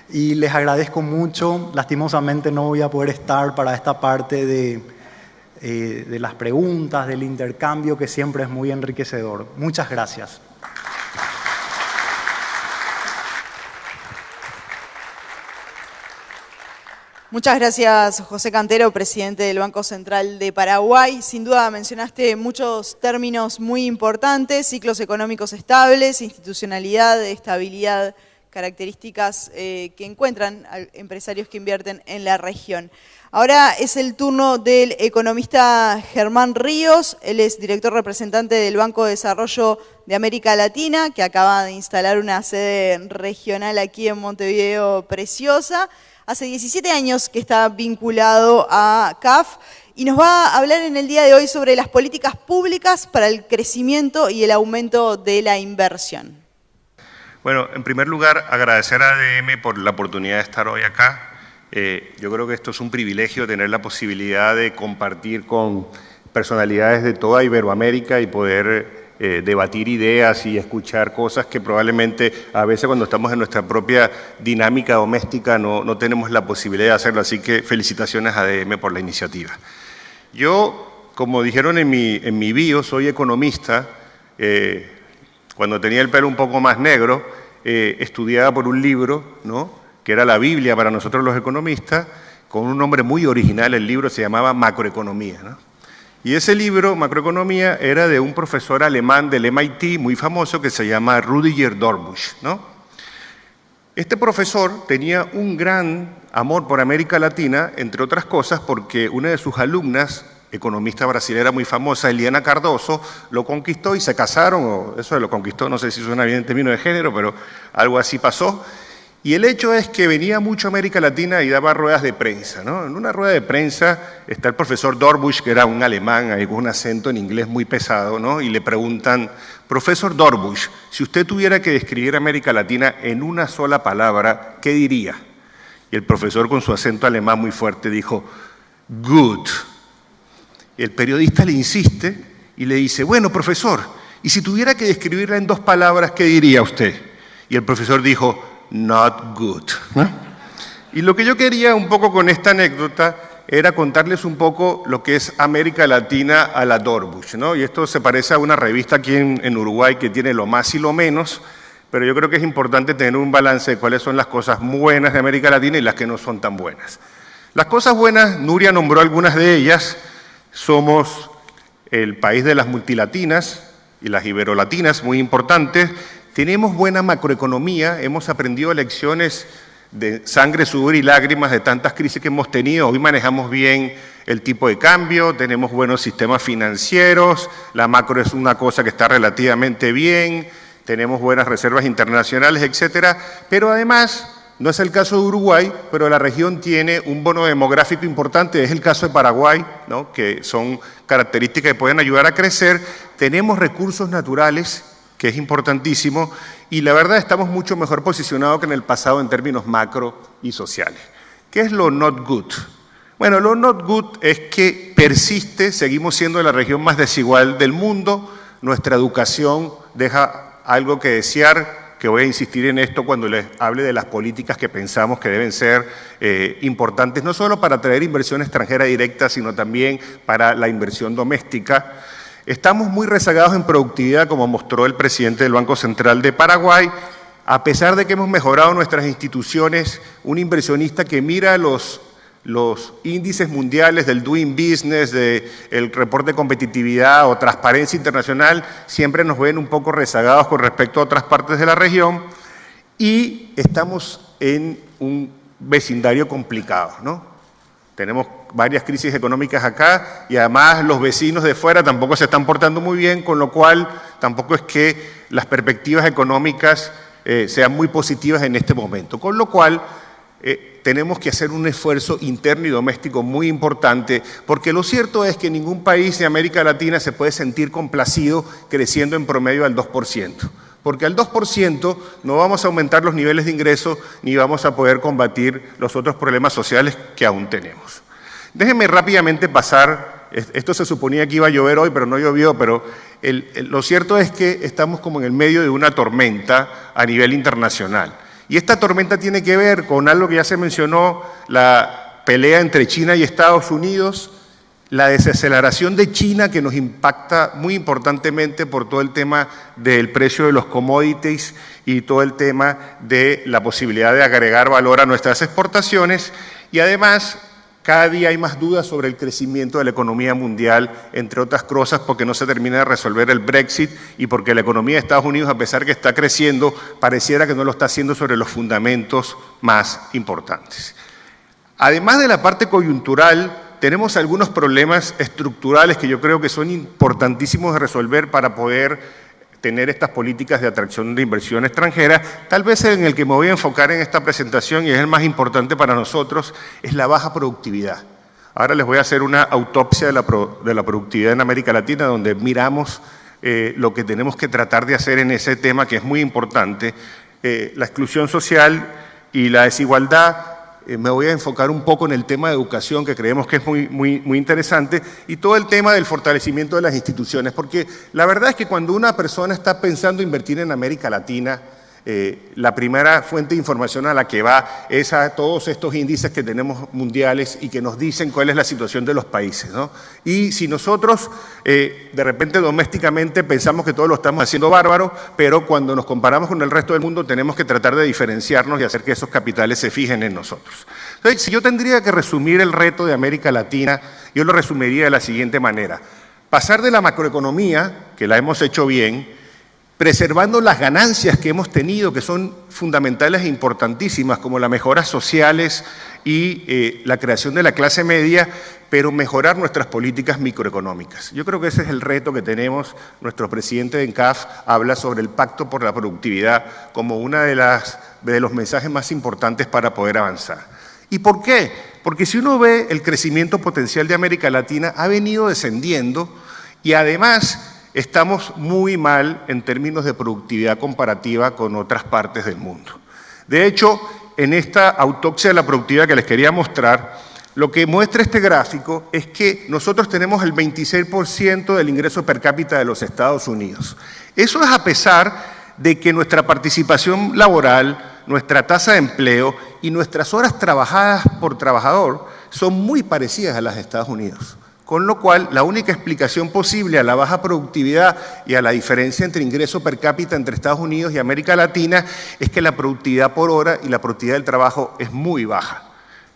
y les agradezco mucho. Lastimosamente no voy a poder estar para esta parte de las preguntas, del intercambio, que siempre es muy enriquecedor. Muchas gracias. Muchas gracias, José Cantero, presidente del Banco Central de Paraguay. Sin duda mencionaste muchos términos muy importantes: ciclos económicos estables, institucionalidad, estabilidad, características que encuentran empresarios que invierten en la región. Ahora es el turno del economista Germán Ríos. Él es director representante del Banco de Desarrollo de América Latina, que acaba de instalar una sede regional aquí en Montevideo preciosa. Hace 17 años que está vinculado a CAF y nos va a hablar en el día de hoy sobre las políticas públicas para el crecimiento y el aumento de la inversión. Bueno, en primer lugar, agradecer a ADM por la oportunidad de estar hoy acá. Yo creo que esto es un privilegio, tener la posibilidad de compartir con personalidades de toda Iberoamérica y poder debatir ideas y escuchar cosas que probablemente a veces cuando estamos en nuestra propia dinámica doméstica no tenemos la posibilidad de hacerlo. Así que felicitaciones a ADM por la iniciativa. Yo, como dijeron en mi bio, soy economista. Cuando tenía el pelo un poco más negro, estudiaba por un libro, ¿no?, que era la Biblia para nosotros los economistas, con un nombre muy original. El libro se llamaba Macroeconomía, ¿no? Y ese libro, Macroeconomía, era de un profesor alemán del MIT muy famoso que se llama Rüdiger Dornbusch, ¿no? Este profesor tenía un gran amor por América Latina, entre otras cosas porque una de sus alumnas, economista brasilera muy famosa, Eliana Cardoso, lo conquistó y se casaron, o eso de lo conquistó, no sé si suena bien en términos de género, pero algo así pasó. Y el hecho es que venía mucho a América Latina y daba ruedas de prensa, ¿no? En una rueda de prensa está el profesor Dornbusch, que era un alemán ahí con un acento en inglés muy pesado, ¿no? Y le preguntan: profesor Dornbusch, si usted tuviera que describir América Latina en una sola palabra, ¿qué diría? Y el profesor, con su acento alemán muy fuerte, dijo: good. Y el periodista le insiste y le dice: bueno, profesor, y si tuviera que describirla en 2 palabras, ¿qué diría usted? Y el profesor dijo: not good, ¿no? Y lo que yo quería un poco con esta anécdota era contarles un poco lo que es América Latina a la Dorbush, ¿no? Y esto se parece a una revista aquí en Uruguay que tiene lo más y lo menos, pero yo creo que es importante tener un balance de cuáles son las cosas buenas de América Latina y las que no son tan buenas. Las cosas buenas, Nuria nombró algunas de ellas. Somos el país de las multilatinas y las iberolatinas, muy importantes. Tenemos buena macroeconomía, hemos aprendido lecciones de sangre, sudor y lágrimas de tantas crisis que hemos tenido. Hoy manejamos bien el tipo de cambio, tenemos buenos sistemas financieros, la macro es una cosa que está relativamente bien, tenemos buenas reservas internacionales, etcétera, pero además, no es el caso de Uruguay, pero la región tiene un bono demográfico importante, es el caso de Paraguay, ¿no? Que son características que pueden ayudar a crecer. Tenemos recursos naturales, que es importantísimo, y la verdad estamos mucho mejor posicionados que en el pasado en términos macro y sociales. ¿Qué es lo not good? Bueno, lo not good es que persiste, seguimos siendo la región más desigual del mundo, nuestra educación deja algo que desear, que voy a insistir en esto cuando les hable de las políticas que pensamos que deben ser importantes, no solo para atraer inversión extranjera directa, sino también para la inversión doméstica. Estamos muy rezagados en productividad, como mostró el presidente del Banco Central de Paraguay. A pesar de que hemos mejorado nuestras instituciones, un inversionista que mira los índices mundiales del Doing Business, del reporte de competitividad o transparencia internacional, siempre nos ven un poco rezagados con respecto a otras partes de la región y estamos en un vecindario complicado, ¿no? Tenemos varias crisis económicas acá y además los vecinos de fuera tampoco se están portando muy bien, con lo cual tampoco es que las perspectivas económicas sean muy positivas en este momento, con lo cual tenemos que hacer un esfuerzo interno y doméstico muy importante, porque lo cierto es que ningún país de América Latina se puede sentir complacido creciendo en promedio al 2%, porque al 2% no vamos a aumentar los niveles de ingreso ni vamos a poder combatir los otros problemas sociales que aún tenemos. Déjenme rápidamente pasar, esto se suponía que iba a llover hoy, pero no llovió, pero lo cierto es que estamos como en el medio de una tormenta a nivel internacional. Y esta tormenta tiene que ver con algo que ya se mencionó, la pelea entre China y Estados Unidos, la desaceleración de China que nos impacta muy importantemente por todo el tema del precio de los commodities y todo el tema de la posibilidad de agregar valor a nuestras exportaciones. Y además, cada día hay más dudas sobre el crecimiento de la economía mundial, entre otras cosas porque no se termina de resolver el Brexit y porque la economía de Estados Unidos, a pesar que está creciendo, pareciera que no lo está haciendo sobre los fundamentos más importantes. Además de la parte coyuntural, tenemos algunos problemas estructurales que yo creo que son importantísimos de resolver para poder tener estas políticas de atracción de inversión extranjera. Tal vez en el que me voy a enfocar en esta presentación, y es el más importante para nosotros, es la baja productividad. Ahora les voy a hacer una autopsia de la productividad en América Latina, donde miramos lo que tenemos que tratar de hacer en ese tema, que es muy importante. La exclusión social y la desigualdad. Me voy a enfocar un poco en el tema de educación, que creemos que es muy interesante, y todo el tema del fortalecimiento de las instituciones, porque la verdad es que cuando una persona está pensando invertir en América Latina, la primera fuente de información a la que va es a todos estos índices que tenemos mundiales y que nos dicen cuál es la situación de los países, ¿no? Y si nosotros de repente domésticamente pensamos que todo lo estamos haciendo bárbaro, pero cuando nos comparamos con el resto del mundo tenemos que tratar de diferenciarnos y hacer que esos capitales se fijen en nosotros. Entonces, si yo tendría que resumir el reto de América Latina, yo lo resumiría de la siguiente manera: pasar de la macroeconomía, que la hemos hecho bien, preservando las ganancias que hemos tenido, que son fundamentales e importantísimas, como las mejoras sociales y la creación de la clase media, pero mejorar nuestras políticas microeconómicas. Yo creo que ese es el reto que tenemos. Nuestro presidente de ENCAF habla sobre el Pacto por la Productividad como uno de los mensajes más importantes para poder avanzar. ¿Y por qué? Porque si uno ve el crecimiento potencial de América Latina, ha venido descendiendo y además estamos muy mal en términos de productividad comparativa con otras partes del mundo. De hecho, en esta autopsia de la productividad que les quería mostrar, lo que muestra este gráfico es que nosotros tenemos el 26% del ingreso per cápita de los Estados Unidos. Eso es a pesar de que nuestra participación laboral, nuestra tasa de empleo y nuestras horas trabajadas por trabajador son muy parecidas a las de Estados Unidos. Con lo cual, la única explicación posible a la baja productividad y a la diferencia entre ingreso per cápita entre Estados Unidos y América Latina es que la productividad por hora y la productividad del trabajo es muy baja.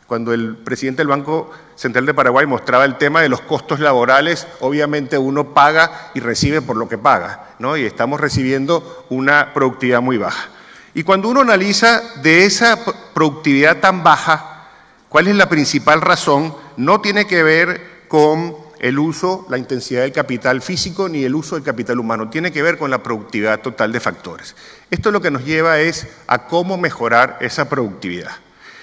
Cuando el presidente del Banco Central de Paraguay mostraba el tema de los costos laborales, obviamente uno paga y recibe por lo que paga, ¿no? Y estamos recibiendo una productividad muy baja. Y cuando uno analiza de esa productividad tan baja, ¿cuál es la principal razón? No tiene que ver con el uso, la intensidad del capital físico ni el uso del capital humano, tiene que ver con la productividad total de factores. Esto lo que nos lleva es a cómo mejorar esa productividad.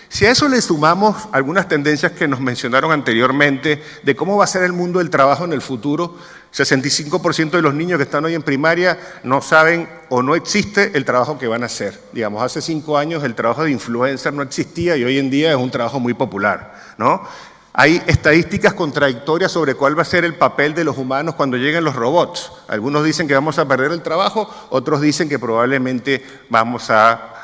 Si a eso le sumamos algunas tendencias que nos mencionaron anteriormente de cómo va a ser el mundo del trabajo en el futuro, 65% de los niños que están hoy en primaria no saben o no existe el trabajo que van a hacer. Digamos, hace 5 años el trabajo de influencer no existía y hoy en día es un trabajo muy popular, ¿no? Hay estadísticas contradictorias sobre cuál va a ser el papel de los humanos cuando lleguen los robots. Algunos dicen que vamos a perder el trabajo, otros dicen que probablemente vamos a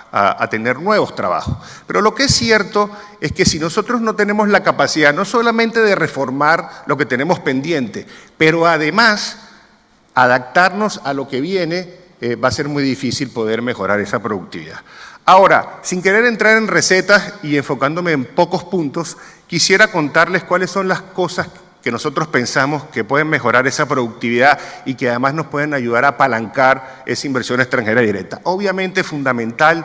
tener nuevos trabajos. Pero lo que es cierto es que si nosotros no tenemos la capacidad no solamente de reformar lo que tenemos pendiente, pero además adaptarnos a lo que viene, va a ser muy difícil poder mejorar esa productividad. Ahora, sin querer entrar en recetas y enfocándome en pocos puntos, quisiera contarles cuáles son las cosas que nosotros pensamos que pueden mejorar esa productividad y que además nos pueden ayudar a apalancar esa inversión extranjera directa. Obviamente es fundamental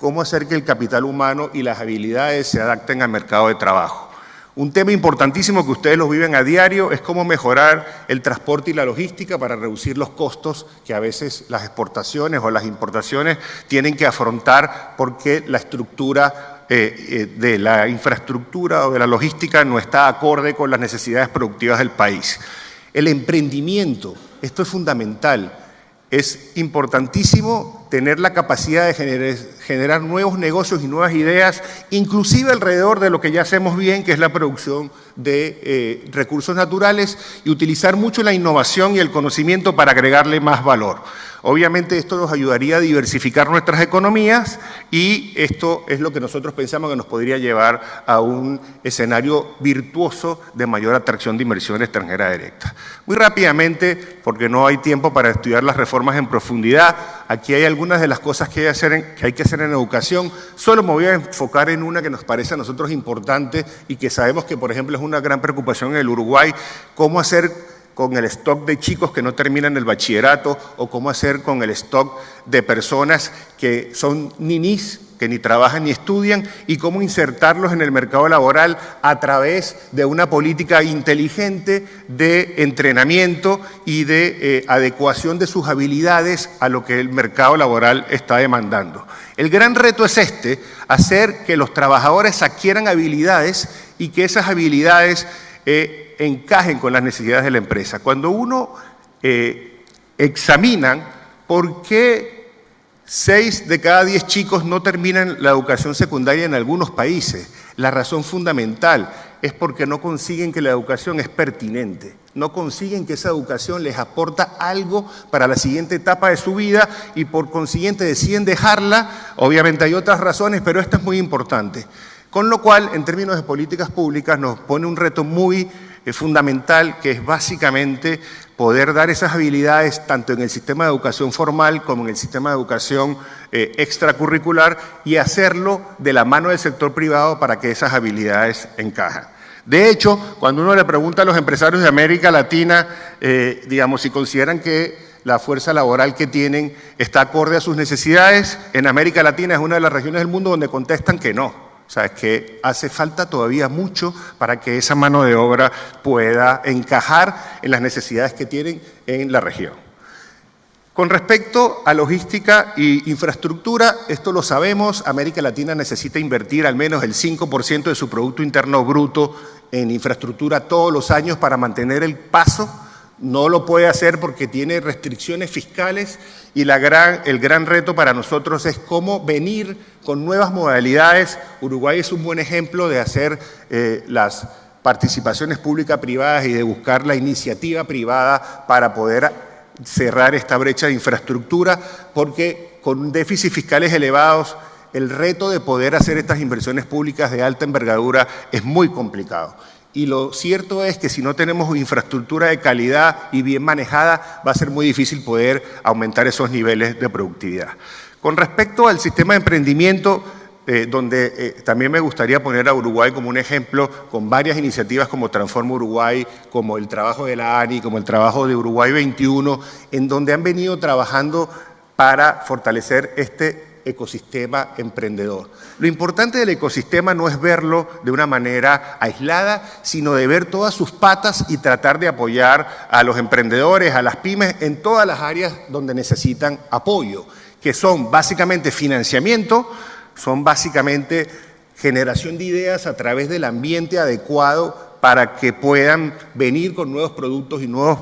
cómo hacer que el capital humano y las habilidades se adapten al mercado de trabajo. Un tema importantísimo que ustedes lo viven a diario es cómo mejorar el transporte y la logística para reducir los costos que a veces las exportaciones o las importaciones tienen que afrontar porque la estructura de la infraestructura o de la logística no está acorde con las necesidades productivas del país. El emprendimiento, esto es fundamental. Es importantísimo tener la capacidad de generar nuevos negocios y nuevas ideas, inclusive alrededor de lo que ya hacemos bien, que es la producción de recursos naturales, y utilizar mucho la innovación y el conocimiento para agregarle más valor. Obviamente esto nos ayudaría a diversificar nuestras economías y esto es lo que nosotros pensamos que nos podría llevar a un escenario virtuoso de mayor atracción de inversión extranjera directa. Muy rápidamente, porque no hay tiempo para estudiar las reformas en profundidad, aquí hay algunas de las cosas que hay que hacer en educación. Solo me voy a enfocar en una que nos parece a nosotros importante y que sabemos que, por ejemplo, es una gran preocupación en el Uruguay, cómo hacer con el stock de chicos que no terminan el bachillerato o cómo hacer con el stock de personas que son ninis, que ni trabajan ni estudian, y cómo insertarlos en el mercado laboral a través de una política inteligente de entrenamiento y de adecuación de sus habilidades a lo que el mercado laboral está demandando. El gran reto es hacer que los trabajadores adquieran habilidades y que esas habilidades encajen con las necesidades de la empresa. Cuando uno examina por qué 6 de cada 10 chicos no terminan la educación secundaria en algunos países, la razón fundamental es porque no consiguen que la educación es pertinente, no consiguen que esa educación les aporta algo para la siguiente etapa de su vida y por consiguiente deciden dejarla. Obviamente hay otras razones, pero esta es muy importante. Con lo cual, en términos de políticas públicas, nos pone un reto muy fundamental, que es básicamente poder dar esas habilidades tanto en el sistema de educación formal como en el sistema de educación extracurricular y hacerlo de la mano del sector privado para que esas habilidades encajen. De hecho, cuando uno le pregunta a los empresarios de América Latina, digamos, si consideran que la fuerza laboral que tienen está acorde a sus necesidades, en América Latina es una de las regiones del mundo donde contestan que no. O sea, es que hace falta todavía mucho para que esa mano de obra pueda encajar en las necesidades que tienen en la región. Con respecto a logística e infraestructura, esto lo sabemos, América Latina necesita invertir al menos el 5% de su Producto Interno Bruto en infraestructura todos los años para mantener el paso. No lo puede hacer porque tiene restricciones fiscales y el gran reto para nosotros es cómo venir con nuevas modalidades. Uruguay es un buen ejemplo de hacer las participaciones público-privadas y de buscar la iniciativa privada para poder cerrar esta brecha de infraestructura, porque con déficits fiscales elevados el reto de poder hacer estas inversiones públicas de alta envergadura es muy complicado. Y lo cierto es que si no tenemos infraestructura de calidad y bien manejada, va a ser muy difícil poder aumentar esos niveles de productividad. Con respecto al sistema de emprendimiento, donde también me gustaría poner a Uruguay como un ejemplo, con varias iniciativas como Transforma Uruguay, como el trabajo de la ANI, como el trabajo de Uruguay 21, en donde han venido trabajando para fortalecer este ecosistema emprendedor. Lo importante del ecosistema no es verlo de una manera aislada, sino de ver todas sus patas y tratar de apoyar a los emprendedores, a las pymes, en todas las áreas donde necesitan apoyo, que son básicamente financiamiento, son básicamente generación de ideas a través del ambiente adecuado para que puedan venir con nuevos productos y nuevos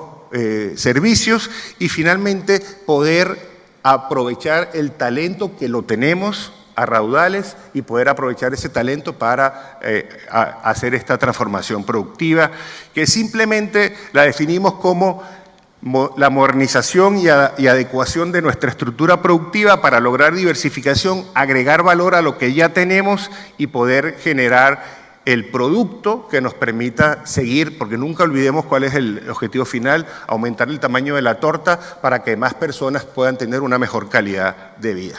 servicios y finalmente poder aprovechar el talento que lo tenemos a raudales y poder aprovechar ese talento para hacer esta transformación productiva, que simplemente la definimos como la modernización y adecuación de nuestra estructura productiva para lograr diversificación, agregar valor a lo que ya tenemos y poder generar el producto que nos permita seguir, porque nunca olvidemos cuál es el objetivo final, aumentar el tamaño de la torta para que más personas puedan tener una mejor calidad de vida.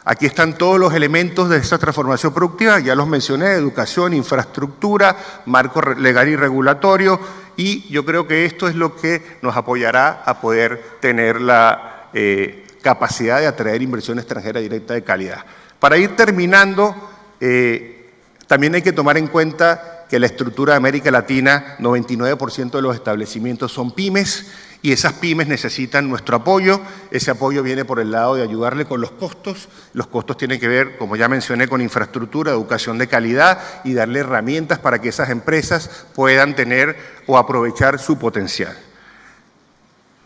Aquí están todos los elementos de esta transformación productiva, ya los mencioné: educación, infraestructura, marco legal y regulatorio, y yo creo que esto es lo que nos apoyará a poder tener la capacidad de atraer inversión extranjera directa de calidad. Para ir terminando, también hay que tomar en cuenta que la estructura de América Latina, 99% de los establecimientos son pymes, y esas pymes necesitan nuestro apoyo. Ese apoyo viene por el lado de ayudarle con los costos. Los costos tienen que ver, como ya mencioné, con infraestructura, educación de calidad y darle herramientas para que esas empresas puedan tener o aprovechar su potencial.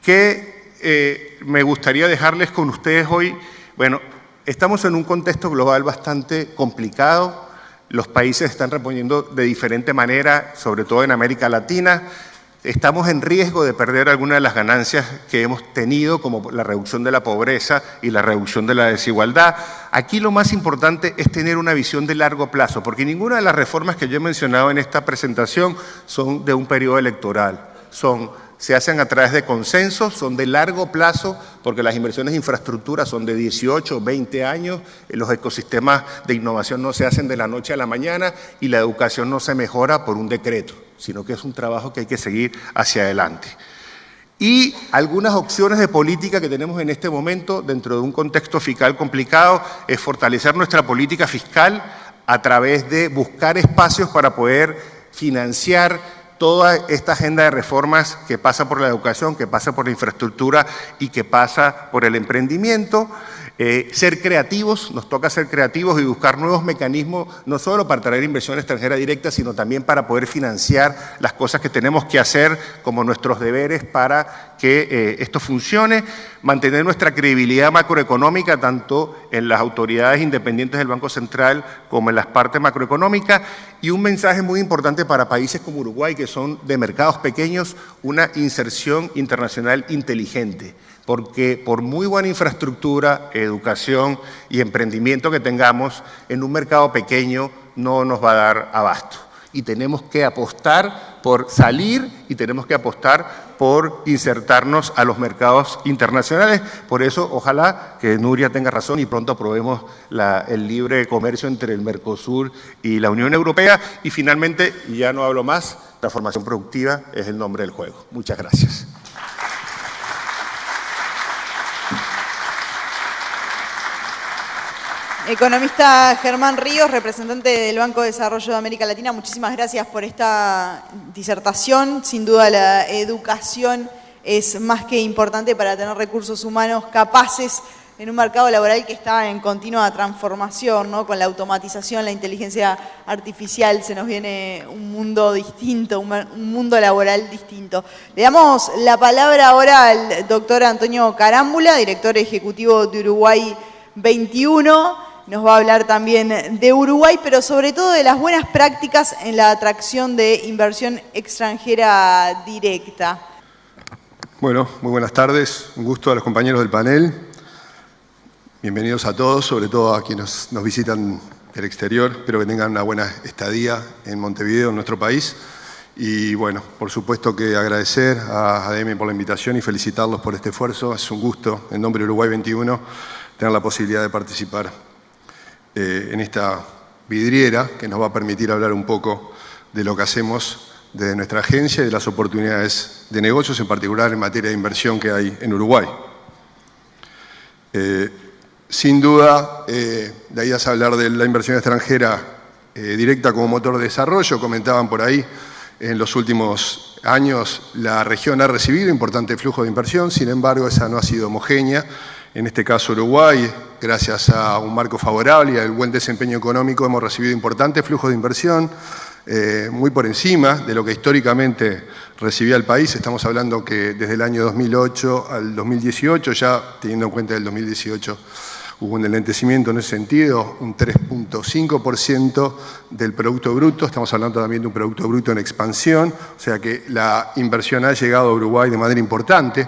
¿Qué me gustaría dejarles con ustedes hoy? Bueno, estamos en un contexto global bastante complicado. Los países están respondiendo de diferente manera, sobre todo en América Latina. Estamos en riesgo de perder algunas de las ganancias que hemos tenido, como la reducción de la pobreza y la reducción de la desigualdad. Aquí lo más importante es tener una visión de largo plazo, porque ninguna de las reformas que yo he mencionado en esta presentación son de un periodo electoral. Se hacen a través de consensos, son de largo plazo, porque las inversiones de infraestructura son de 18, 20 años, los ecosistemas de innovación no se hacen de la noche a la mañana y la educación no se mejora por un decreto, sino que es un trabajo que hay que seguir hacia adelante. Y algunas opciones de política que tenemos en este momento, dentro de un contexto fiscal complicado, es fortalecer nuestra política fiscal a través de buscar espacios para poder financiar toda esta agenda de reformas que pasa por la educación, que pasa por la infraestructura y que pasa por el emprendimiento. Ser creativos, nos toca ser creativos y buscar nuevos mecanismos, no solo para traer inversión extranjera directa, sino también para poder financiar las cosas que tenemos que hacer como nuestros deberes para que esto funcione. Mantener nuestra credibilidad macroeconómica, tanto en las autoridades independientes del Banco Central como en las partes macroeconómicas. Y un mensaje muy importante para países como Uruguay, que son de mercados pequeños, una inserción internacional inteligente. Porque por muy buena infraestructura, educación y emprendimiento que tengamos, en un mercado pequeño no nos va a dar abasto. Y tenemos que apostar por salir y tenemos que apostar por insertarnos a los mercados internacionales. Por eso, ojalá que Nuria tenga razón y pronto aprobemos el libre comercio entre el Mercosur y la Unión Europea. Y finalmente, y ya no hablo más, transformación productiva es el nombre del juego. Muchas gracias. Economista Germán Ríos, representante del Banco de Desarrollo de América Latina, muchísimas gracias por esta disertación. Sin duda la educación es más que importante para tener recursos humanos capaces en un mercado laboral que está en continua transformación, ¿no? Con la automatización, la inteligencia artificial, se nos viene un mundo distinto, un mundo laboral distinto. Le damos la palabra ahora al doctor Antonio Carámbula, director ejecutivo de Uruguay 21. Nos va a hablar también de Uruguay, pero sobre todo de las buenas prácticas en la atracción de inversión extranjera directa. Bueno, muy buenas tardes. Un gusto a los compañeros del panel. Bienvenidos a todos, sobre todo a quienes nos visitan del exterior. Espero que tengan una buena estadía en Montevideo, en nuestro país. Y bueno, por supuesto que agradecer a ADM por la invitación y felicitarlos por este esfuerzo. Es un gusto, en nombre de Uruguay 21, tener la posibilidad de participar en esta vidriera que nos va a permitir hablar un poco de lo que hacemos desde nuestra agencia y de las oportunidades de negocios, en particular en materia de inversión que hay en Uruguay. Sin duda, la idea es hablar de la inversión extranjera directa como motor de desarrollo. Comentaban por ahí, en los últimos años la región ha recibido importante flujo de inversión, sin embargo esa no ha sido homogénea. En este caso Uruguay, gracias a un marco favorable y al buen desempeño económico, hemos recibido importantes flujos de inversión, muy por encima de lo que históricamente recibía el país. Estamos hablando que desde el año 2008 al 2018, ya teniendo en cuenta el 2018, hubo un enlentecimiento en ese sentido, un 3.5% del Producto Bruto. Estamos hablando también de un Producto Bruto en expansión, o sea que la inversión ha llegado a Uruguay de manera importante.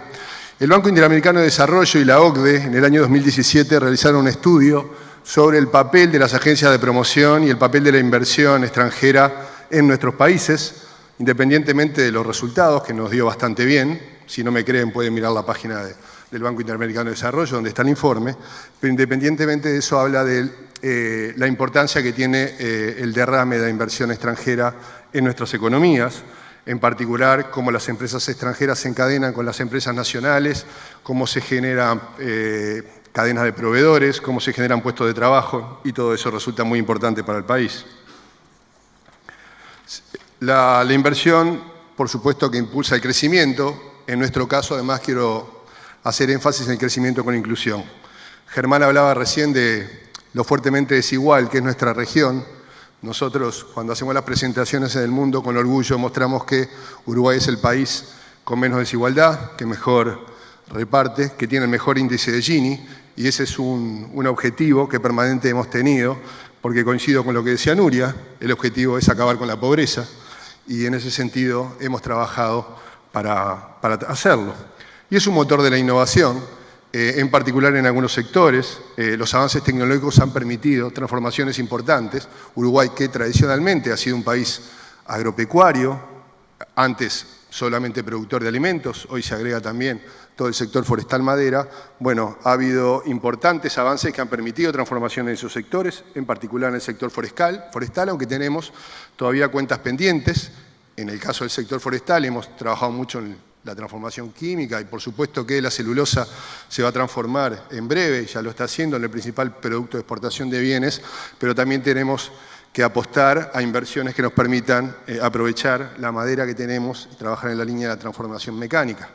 El Banco Interamericano de Desarrollo y la OCDE en el año 2017 realizaron un estudio sobre el papel de las agencias de promoción y el papel de la inversión extranjera en nuestros países, independientemente de los resultados, que nos dio bastante bien. Si no me creen, pueden mirar la página del Banco Interamericano de Desarrollo, donde está el informe, pero independientemente de eso habla de la importancia que tiene el derrame de la inversión extranjera en nuestras economías, en particular cómo las empresas extranjeras se encadenan con las empresas nacionales, cómo se generan cadenas de proveedores, cómo se generan puestos de trabajo, y todo eso resulta muy importante para el país. La inversión, por supuesto, que impulsa el crecimiento. En nuestro caso, además, quiero hacer énfasis en el crecimiento con inclusión. Germán hablaba recién de lo fuertemente desigual que es nuestra región. Nosotros, cuando hacemos las presentaciones en el mundo, con orgullo mostramos que Uruguay es el país con menos desigualdad, que mejor reparte, que tiene el mejor índice de Gini, y ese es un objetivo que permanente hemos tenido, porque coincido con lo que decía Nuria, el objetivo es acabar con la pobreza, y en ese sentido hemos trabajado para hacerlo. Y es un motor de la innovación, en particular en algunos sectores. Los avances tecnológicos han permitido transformaciones importantes. Uruguay, que tradicionalmente ha sido un país agropecuario, antes solamente productor de alimentos, hoy se agrega también todo el sector forestal madera. Bueno, ha habido importantes avances que han permitido transformaciones en esos sectores, en particular en el sector forestal, aunque tenemos todavía cuentas pendientes. En el caso del sector forestal hemos trabajado mucho en la transformación química y por supuesto que la celulosa se va a transformar en breve, ya lo está haciendo, en el principal producto de exportación de bienes, pero también tenemos que apostar a inversiones que nos permitan aprovechar la madera que tenemos y trabajar en la línea de la transformación mecánica.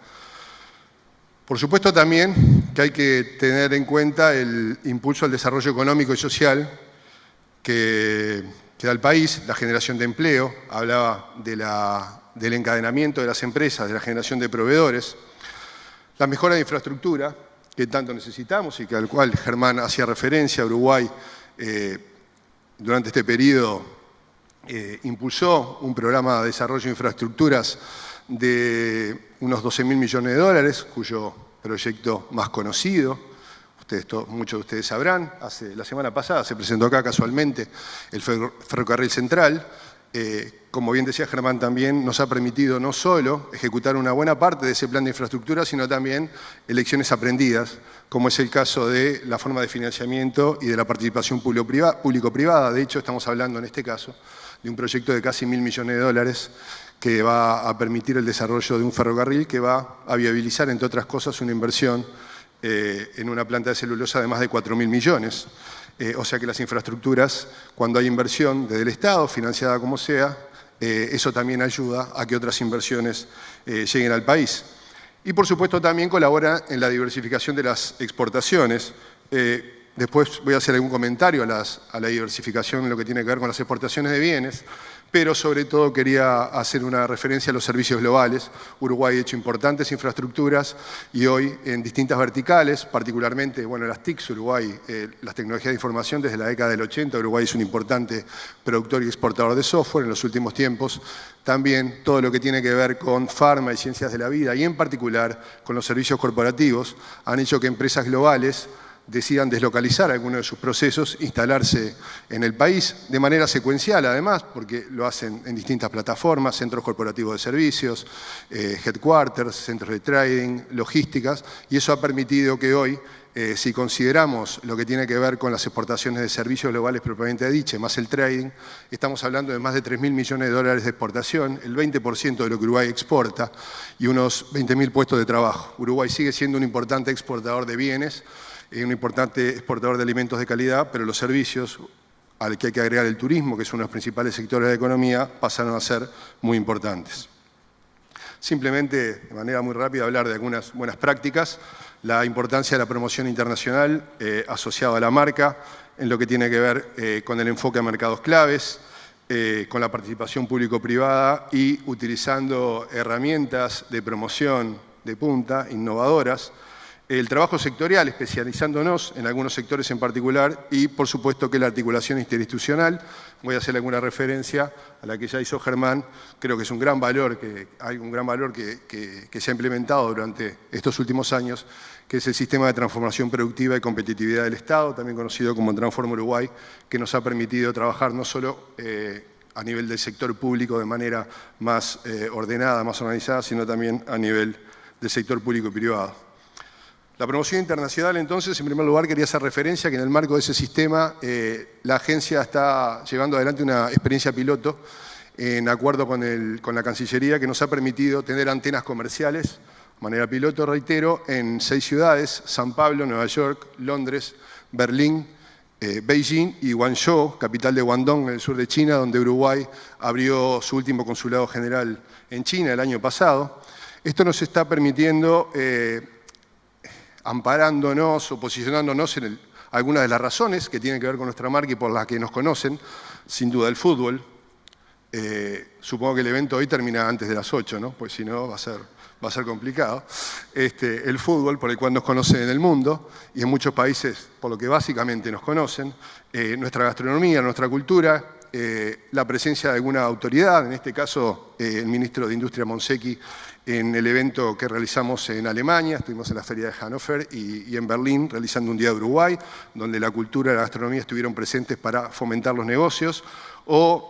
Por supuesto también que hay que tener en cuenta el impulso al desarrollo económico y social que da el país, la generación de empleo. Hablaba del encadenamiento de las empresas, de la generación de proveedores, la mejora de infraestructura que tanto necesitamos y que al cual Germán hacía referencia. Uruguay durante este periodo impulsó un programa de desarrollo de infraestructuras de unos 12.000 millones de dólares, cuyo proyecto más conocido, muchos de ustedes sabrán, la semana pasada se presentó acá casualmente el Ferrocarril Central. Como bien decía Germán también, nos ha permitido no solo ejecutar una buena parte de ese plan de infraestructura, sino también lecciones como es el caso de la forma de financiamiento y de la participación público-privada. De hecho, estamos hablando en este caso de un proyecto de casi 1.000 millones de dólares que va a permitir el desarrollo de un ferrocarril que va a viabilizar, entre otras cosas, una inversión en una planta de celulosa de más de 4.000 millones. O sea que las infraestructuras, cuando hay inversión desde el Estado, financiada como sea, eso también ayuda a que otras inversiones lleguen al país. Y por supuesto también colabora en la diversificación de las exportaciones. Después voy a hacer algún comentario a la diversificación en lo que tiene que ver con las exportaciones de bienes, pero sobre todo quería hacer una referencia a los servicios globales. Uruguay ha hecho importantes infraestructuras y hoy en distintas verticales, particularmente, bueno, las TICs, Uruguay, las tecnologías de información desde la década del 80, Uruguay es un importante productor y exportador de software en los últimos tiempos. También todo lo que tiene que ver con farma y ciencias de la vida y en particular con los servicios corporativos han hecho que empresas globales decidan deslocalizar algunos de sus procesos, instalarse en el país de manera secuencial además, porque lo hacen en distintas plataformas, centros corporativos de servicios, headquarters, centros de trading, logísticas, y eso ha permitido que hoy, si consideramos lo que tiene que ver con las exportaciones de servicios globales propiamente dicho, más el trading, estamos hablando de más de 3.000 millones de dólares de exportación, el 20% de lo que Uruguay exporta y unos 20.000 puestos de trabajo. Uruguay sigue siendo un importante exportador de bienes, un importante exportador de alimentos de calidad, pero los servicios, al que hay que agregar el turismo, que es uno de los principales sectores de la economía, pasaron a ser muy importantes. Simplemente, de manera muy rápida, hablar de algunas buenas prácticas, la importancia de la promoción internacional asociada a la marca, en lo que tiene que ver con el enfoque a mercados claves, con la participación público-privada y utilizando herramientas de promoción de punta, innovadoras, el trabajo sectorial, especializándonos en algunos sectores en particular y, por supuesto, que la articulación interinstitucional. Voy a hacer alguna referencia a la que ya hizo Germán. Creo que es un gran valor, que se ha implementado durante estos últimos años, que es el sistema de transformación productiva y competitividad del Estado, también conocido como Transforma Uruguay, que nos ha permitido trabajar no solo a nivel del sector público de manera más ordenada, más organizada, sino también a nivel del sector público y privado. La promoción internacional, entonces, en primer lugar, quería hacer referencia que en el marco de ese sistema la agencia está llevando adelante una experiencia piloto en acuerdo con la Cancillería que nos ha permitido tener antenas comerciales, de manera piloto, reitero, en 6 ciudades: San Pablo, Nueva York, Londres, Berlín, Beijing y Guangzhou, capital de Guangdong, en el sur de China, donde Uruguay abrió su último consulado general en China el año pasado. Esto nos está permitiendo amparándonos o posicionándonos en algunas de las razones que tienen que ver con nuestra marca y por las que nos conocen, sin duda el fútbol. Supongo que el evento hoy termina antes de las 8, ¿no? Pues si no va a ser complicado. El fútbol, por el cual nos conocen en el mundo y en muchos países por lo que básicamente nos conocen, nuestra gastronomía, nuestra cultura, la presencia de alguna autoridad, en este caso el ministro de Industria Monsecchi, en el evento que realizamos en Alemania, estuvimos en la feria de Hannover y en Berlín realizando un día de Uruguay, donde la cultura y la gastronomía estuvieron presentes para fomentar los negocios, o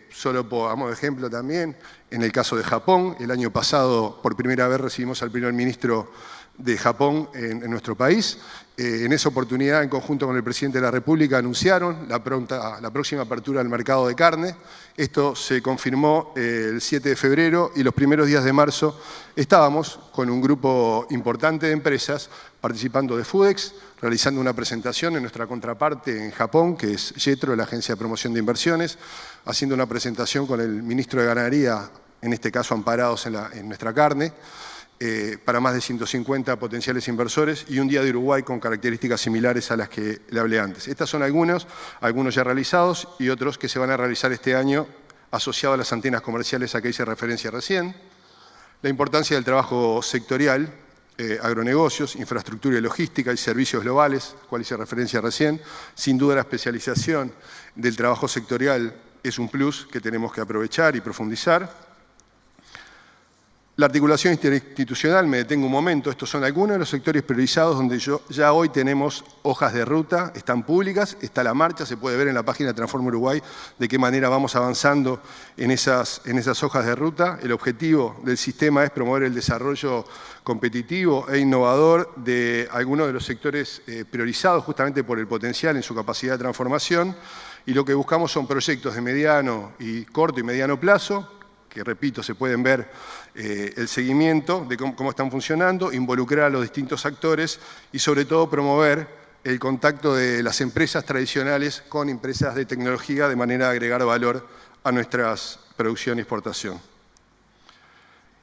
solo pongamos de ejemplo también, en el caso de Japón, el año pasado por primera vez recibimos al primer ministro de Japón en nuestro país. En esa oportunidad, en conjunto con el presidente de la República, anunciaron la próxima apertura del mercado de carne. Esto se confirmó el 7 de febrero y los primeros días de marzo estábamos con un grupo importante de empresas participando de Foodex, realizando una presentación en nuestra contraparte en Japón, que es JETRO, la Agencia de Promoción de Inversiones, haciendo una presentación con el ministro de Ganadería, en este caso amparados en nuestra carne, para más de 150 potenciales inversores y un día de Uruguay con características similares a las que le hablé antes. Estos son algunos ya realizados y otros que se van a realizar este año asociados a las antenas comerciales a que hice referencia recién. La importancia del trabajo sectorial, agronegocios, infraestructura y logística y servicios globales, cual hice referencia recién. Sin duda la especialización del trabajo sectorial es un plus que tenemos que aprovechar y profundizar. La articulación interinstitucional, me detengo un momento, estos son algunos de los sectores priorizados donde ya hoy tenemos hojas de ruta, están públicas, está la marcha, se puede ver en la página de Transforma Uruguay de qué manera vamos avanzando en esas hojas de ruta. El objetivo del sistema es promover el desarrollo competitivo e innovador de algunos de los sectores priorizados justamente por el potencial en su capacidad de transformación, y lo que buscamos son proyectos de mediano y corto y mediano plazo, que repito, se pueden ver el seguimiento de cómo están funcionando, involucrar a los distintos actores y sobre todo promover el contacto de las empresas tradicionales con empresas de tecnología de manera de agregar valor a nuestras producción y exportación.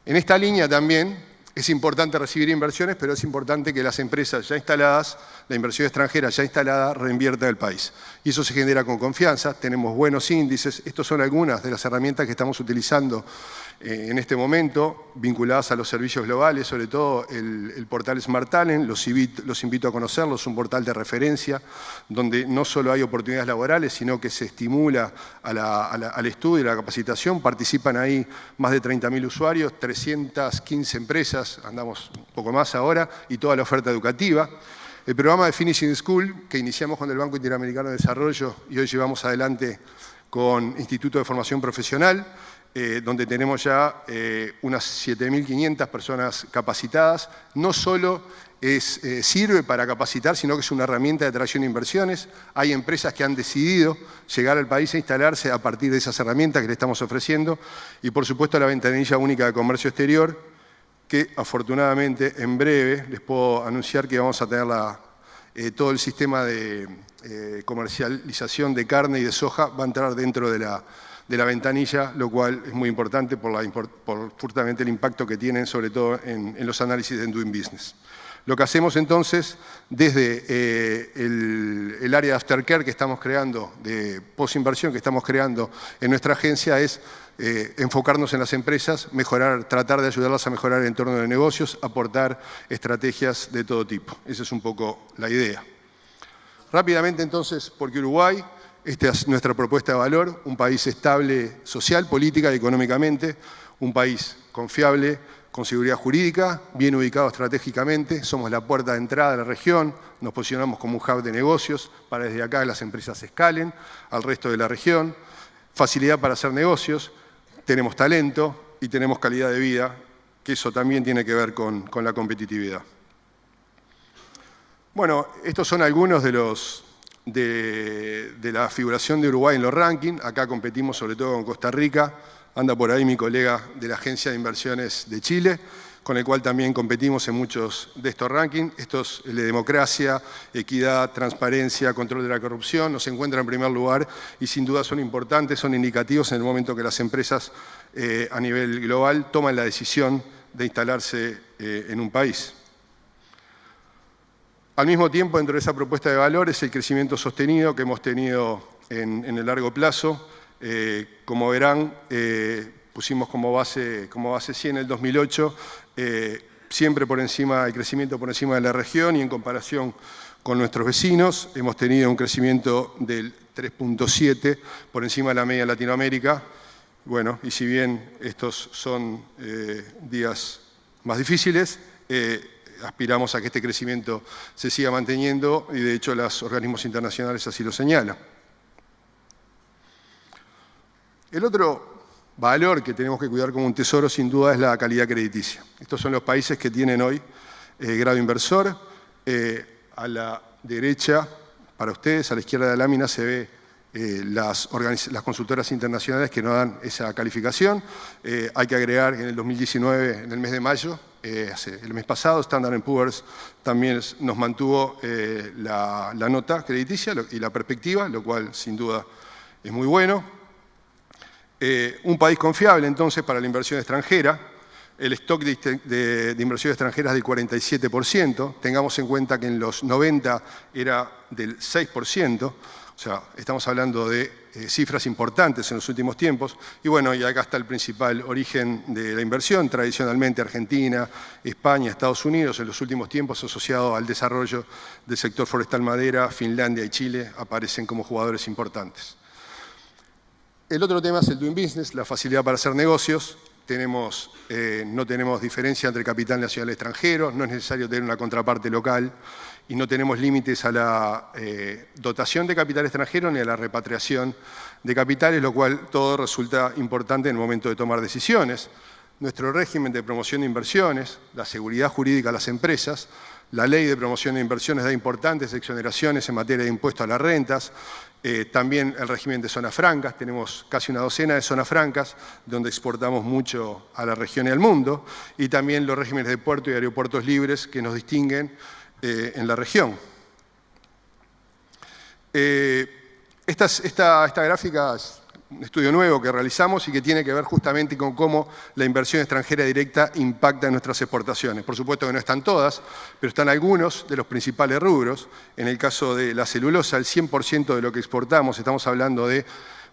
En esta línea también es importante recibir inversiones, pero es importante que las empresas ya instaladas, la inversión extranjera ya instalada, reinvierta en el país. Y eso se genera con confianza, tenemos buenos índices. Estas son algunas de las herramientas que estamos utilizando en este momento, vinculadas a los servicios globales, sobre todo el portal Smart Talent, los invito a conocerlo, es un portal de referencia, donde no solo hay oportunidades laborales, sino que se estimula al estudio y la capacitación. Participan ahí más de 30.000 usuarios, 315 empresas, andamos un poco más ahora, y toda la oferta educativa. El programa de Finishing School, que iniciamos con el Banco Interamericano de Desarrollo y hoy llevamos adelante con Instituto de Formación Profesional, donde tenemos ya unas 7.500 personas capacitadas, no solo sirve para capacitar, sino que es una herramienta de atracción de inversiones. Hay empresas que han decidido llegar al país e instalarse a partir de esas herramientas que le estamos ofreciendo. Y por supuesto la ventanilla única de comercio exterior, que afortunadamente en breve les puedo anunciar que vamos a tener todo el sistema de comercialización de carne y de soja va a entrar dentro de la ventanilla, lo cual es muy importante por justamente el impacto que tienen, sobre todo en los análisis de Doing Business. Lo que hacemos entonces, desde el área de aftercare que estamos creando, de postinversión que estamos creando en nuestra agencia, es enfocarnos en las empresas, tratar de ayudarlas a mejorar el entorno de negocios, aportar estrategias de todo tipo. Esa es un poco la idea. Rápidamente entonces, ¿por qué Uruguay? Esta es nuestra propuesta de valor, un país estable social, política y económicamente, un país confiable, con seguridad jurídica, bien ubicado estratégicamente, somos la puerta de entrada de la región, nos posicionamos como un hub de negocios para desde acá las empresas escalen al resto de la región, facilidad para hacer negocios, tenemos talento y tenemos calidad de vida, que eso también tiene que ver con la competitividad. Bueno, estos son algunos de la figuración de Uruguay en los rankings. Acá competimos sobre todo con Costa Rica. Anda por ahí mi colega de la Agencia de Inversiones de Chile, con el cual también competimos en muchos de estos rankings. Estos de democracia, equidad, transparencia, control de la corrupción, nos encuentran en primer lugar y sin duda son importantes, son indicativos en el momento que las empresas a nivel global toman la decisión de instalarse en un país. Al mismo tiempo, dentro de esa propuesta de valores, el crecimiento sostenido que hemos tenido en el largo plazo. Como verán, pusimos como base 100 en el 2008, siempre el crecimiento por encima de la región y en comparación con nuestros vecinos. Hemos tenido un crecimiento del 3.7 por encima de la media de Latinoamérica. Bueno, y si bien estos son días más difíciles, aspiramos a que este crecimiento se siga manteniendo y de hecho los organismos internacionales así lo señalan. El otro valor que tenemos que cuidar como un tesoro sin duda es la calidad crediticia. Estos son los países que tienen hoy grado inversor. A la derecha, para ustedes, a la izquierda de la lámina se ve las consultoras internacionales que nos dan esa calificación. Hay que agregar en el 2019, en el mes de mayo, el mes pasado, Standard & Poor's también nos mantuvo la nota crediticia y la perspectiva, lo cual sin duda es muy bueno. Un país confiable entonces para la inversión extranjera. El stock de inversión extranjera es del 47%. Tengamos en cuenta que en los 90 era del 6%. O sea, estamos hablando de cifras importantes en los últimos tiempos. Y bueno, y acá está el principal origen de la inversión, tradicionalmente Argentina, España, Estados Unidos, en los últimos tiempos asociado al desarrollo del sector forestal madera, Finlandia y Chile aparecen como jugadores importantes. El otro tema es el Doing Business, la facilidad para hacer negocios. No tenemos diferencia entre capital nacional y extranjero, no es necesario tener una contraparte local y no tenemos límites a la dotación de capital extranjero ni a la repatriación de capitales, lo cual todo resulta importante en el momento de tomar decisiones. Nuestro régimen de promoción de inversiones, la seguridad jurídica a las empresas, la ley de promoción de inversiones da importantes exoneraciones en materia de impuestos a las rentas, también el régimen de zonas francas, tenemos casi una docena de zonas francas donde exportamos mucho a la región y al mundo, y también los regímenes de puerto y aeropuertos libres que nos distinguen en la región. Esta gráfica es un estudio nuevo que realizamos y que tiene que ver justamente con cómo la inversión extranjera directa impacta en nuestras exportaciones. Por supuesto que no están todas, pero están algunos de los principales rubros. En el caso de la celulosa, el 100% de lo que exportamos, estamos hablando de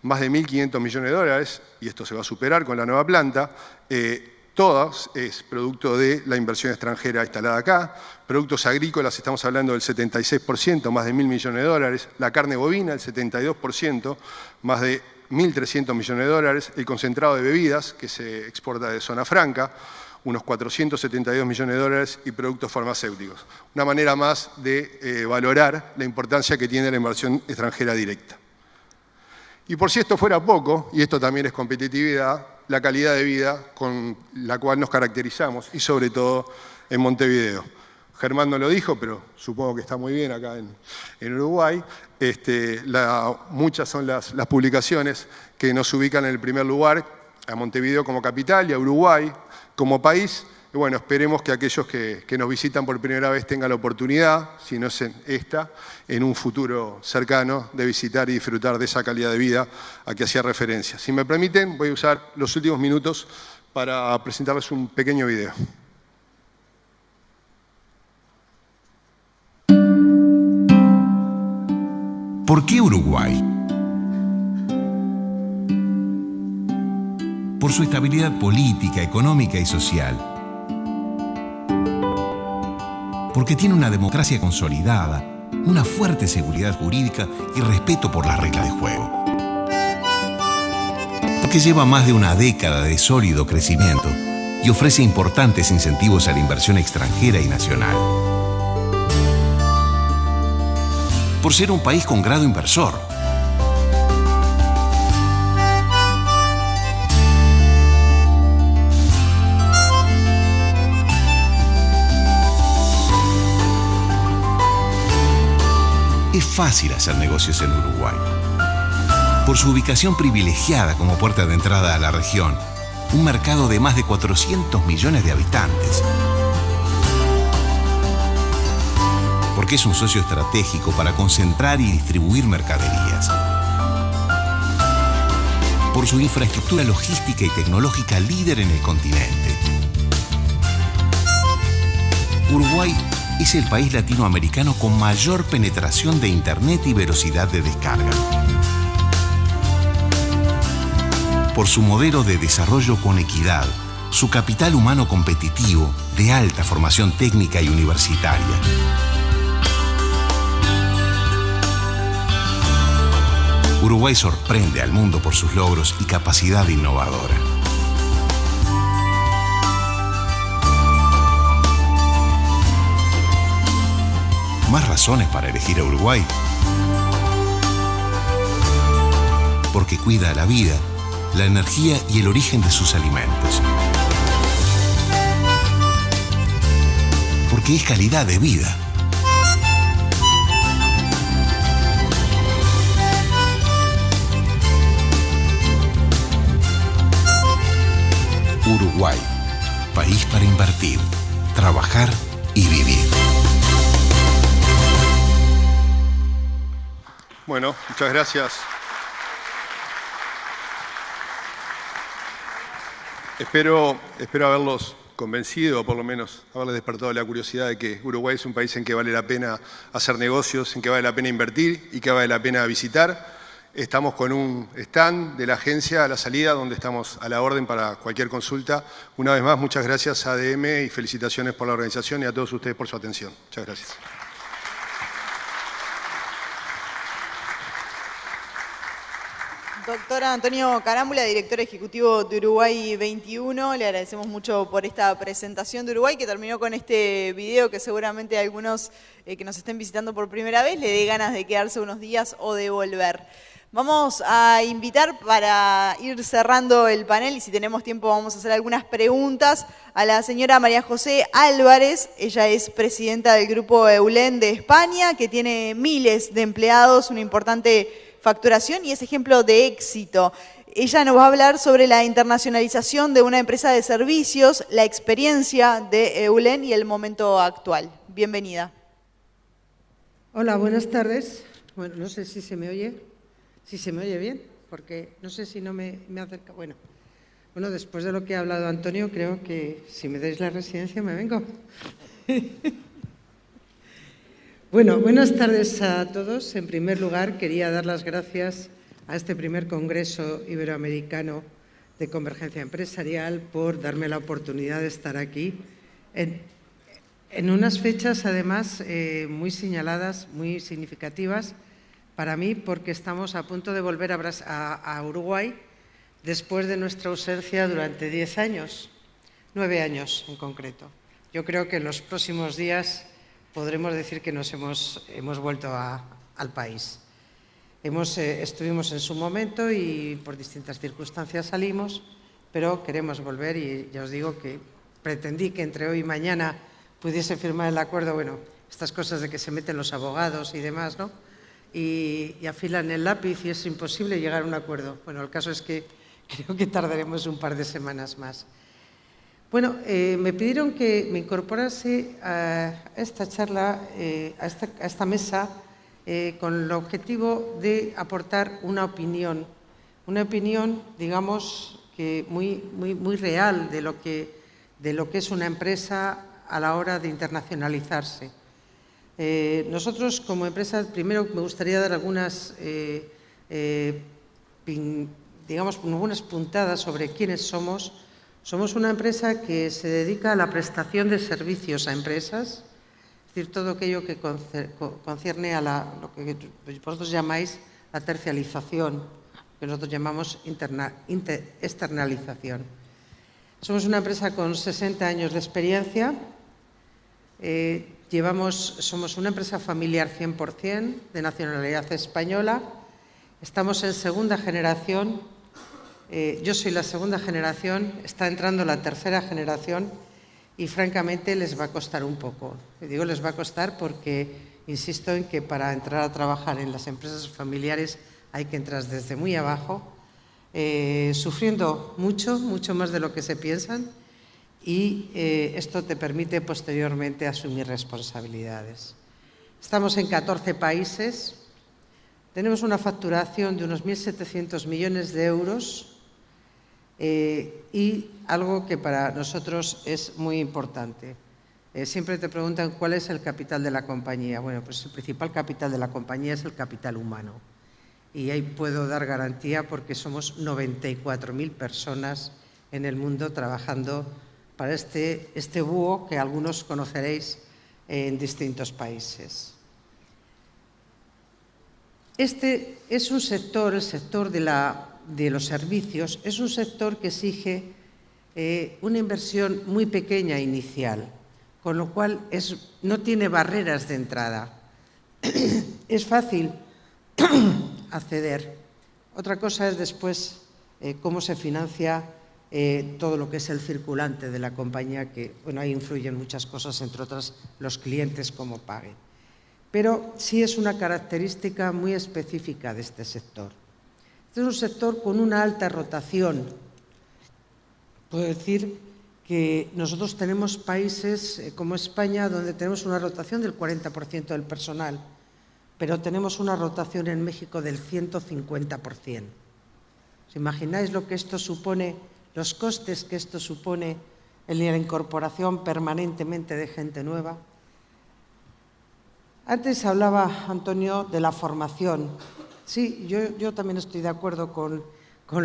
más de 1.500 millones de dólares, y esto se va a superar con la nueva planta. Todas es producto de la inversión extranjera instalada acá. Productos agrícolas, estamos hablando del 76%, más de 1.000 millones de dólares. La carne bovina, el 72%, más de 1.300 millones de dólares, el concentrado de bebidas, que se exporta de zona franca, unos 472 millones de dólares, y productos farmacéuticos. Una manera más de valorar la importancia que tiene la inversión extranjera directa. Y por si esto fuera poco, y esto también es competitividad, la calidad de vida con la cual nos caracterizamos, y sobre todo en Montevideo. Germán no lo dijo, pero supongo que está muy bien acá en Uruguay. Muchas son las publicaciones que nos ubican en el primer lugar, a Montevideo como capital y a Uruguay como país. Y bueno, esperemos que aquellos que nos visitan por primera vez tengan la oportunidad, si no es en un futuro cercano, de visitar y disfrutar de esa calidad de vida a que hacía referencia. Si me permiten, voy a usar los últimos minutos para presentarles un pequeño video. ¿Por qué Uruguay? Por su estabilidad política, económica y social. Porque tiene una democracia consolidada, una fuerte seguridad jurídica y respeto por las reglas de juego. Porque lleva más de una década de sólido crecimiento y ofrece importantes incentivos a la inversión extranjera y nacional. Por ser un país con grado inversor. Es fácil hacer negocios en Uruguay. Por su ubicación privilegiada como puerta de entrada a la región, un mercado de más de 400 millones de habitantes. Porque es un socio estratégico para concentrar y distribuir mercaderías. Por su infraestructura logística y tecnológica líder en el continente. Uruguay es el país latinoamericano con mayor penetración de Internet y velocidad de descarga. Por su modelo de desarrollo con equidad, su capital humano competitivo, de alta formación técnica y universitaria. Uruguay sorprende al mundo por sus logros y capacidad innovadora. ¿Más razones para elegir a Uruguay? Porque cuida la vida, la energía y el origen de sus alimentos. Porque es calidad de vida. Uruguay, país para invertir, trabajar y vivir. Bueno, muchas gracias. Espero haberlos convencido, o por lo menos haberles despertado la curiosidad de que Uruguay es un país en que vale la pena hacer negocios, en que vale la pena invertir y que vale la pena visitar. Estamos con un stand de la agencia a la salida, donde estamos a la orden para cualquier consulta. Una vez más, muchas gracias a ADM y felicitaciones por la organización y a todos ustedes por su atención. Muchas gracias. Doctor Antonio Carámbula, director ejecutivo de Uruguay 21, le agradecemos mucho por esta presentación de Uruguay, que terminó con este video que seguramente a algunos que nos estén visitando por primera vez le dé ganas de quedarse unos días o de volver. Vamos a invitar, para ir cerrando el panel, y si tenemos tiempo vamos a hacer algunas preguntas, a la señora María José Álvarez. Ella es presidenta del grupo EULEN de España, que tiene miles de empleados, una importante facturación y es ejemplo de éxito. Ella nos va a hablar sobre la internacionalización de una empresa de servicios, la experiencia de EULEN y el momento actual. Bienvenida. Hola, buenas tardes. Bueno, no sé si se me oye. Si se me oye bien, porque no sé si no me acerca. Bueno, después de lo que ha hablado Antonio, creo que si me dais la residencia me vengo. Bueno, buenas tardes a todos. En primer lugar, quería dar las gracias a este primer Congreso Iberoamericano de Convergencia Empresarial por darme la oportunidad de estar aquí en unas fechas, además, muy señaladas, muy significativas, Para mí, porque estamos a punto de volver a Uruguay después de nuestra ausencia durante 10 años, 9 años en concreto. Yo creo que en los próximos días podremos decir que nos hemos vuelto al país. Estuvimos en su momento y por distintas circunstancias salimos, pero queremos volver y ya os digo que pretendí que entre hoy y mañana pudiese firmar el acuerdo. Bueno, estas cosas de que se meten los abogados y demás, ¿no? Y afilan el lápiz y es imposible llegar a un acuerdo. Bueno, el caso es que creo que tardaremos un par de semanas más. Bueno, me pidieron que me incorporase a esta charla, a esta mesa, con el objetivo de aportar una opinión, digamos, que muy real de lo que es una empresa a la hora de internacionalizarse. Nosotros, como empresa, primero me gustaría dar algunas puntadas sobre quiénes somos. Somos una empresa que se dedica a la prestación de servicios a empresas, es decir, todo aquello que concierne a lo que vosotros llamáis la tercialización, que nosotros llamamos externalización. Somos una empresa con 60 años de experiencia. Somos una empresa familiar 100%, de nacionalidad española. Estamos en segunda generación. Yo soy la segunda generación, está entrando la tercera generación y francamente les va a costar un poco. Digo les va a costar porque insisto en que para entrar a trabajar en las empresas familiares hay que entrar desde muy abajo, sufriendo mucho más de lo que se piensan y esto te permite posteriormente asumir responsabilidades. Estamos en 14 países, tenemos una facturación de unos 1.700 millones de euros y algo que para nosotros es muy importante. Siempre te preguntan cuál es el capital de la compañía. Bueno, pues el principal capital de la compañía es el capital humano. Y ahí puedo dar garantía porque somos 94.000 personas en el mundo trabajando para este búho que algunos conoceréis en distintos países. Este es un sector, el sector de los servicios, es un sector que exige una inversión muy pequeña inicial, con lo cual no tiene barreras de entrada. Es fácil acceder. Otra cosa es después cómo se financia todo lo que es el circulante de la compañía, que bueno, ahí influyen muchas cosas, entre otras los clientes cómo paguen. Pero sí es una característica muy específica de este sector. Este es un sector con una alta rotación. Puedo decir que nosotros tenemos países como España donde tenemos una rotación del 40% del personal, pero tenemos una rotación en México del 150%. ¿Os imagináis lo que esto supone, los costes que esto supone en la incorporación permanentemente de gente nueva? Antes hablaba, Antonio, de la formación. Sí, yo también estoy de acuerdo con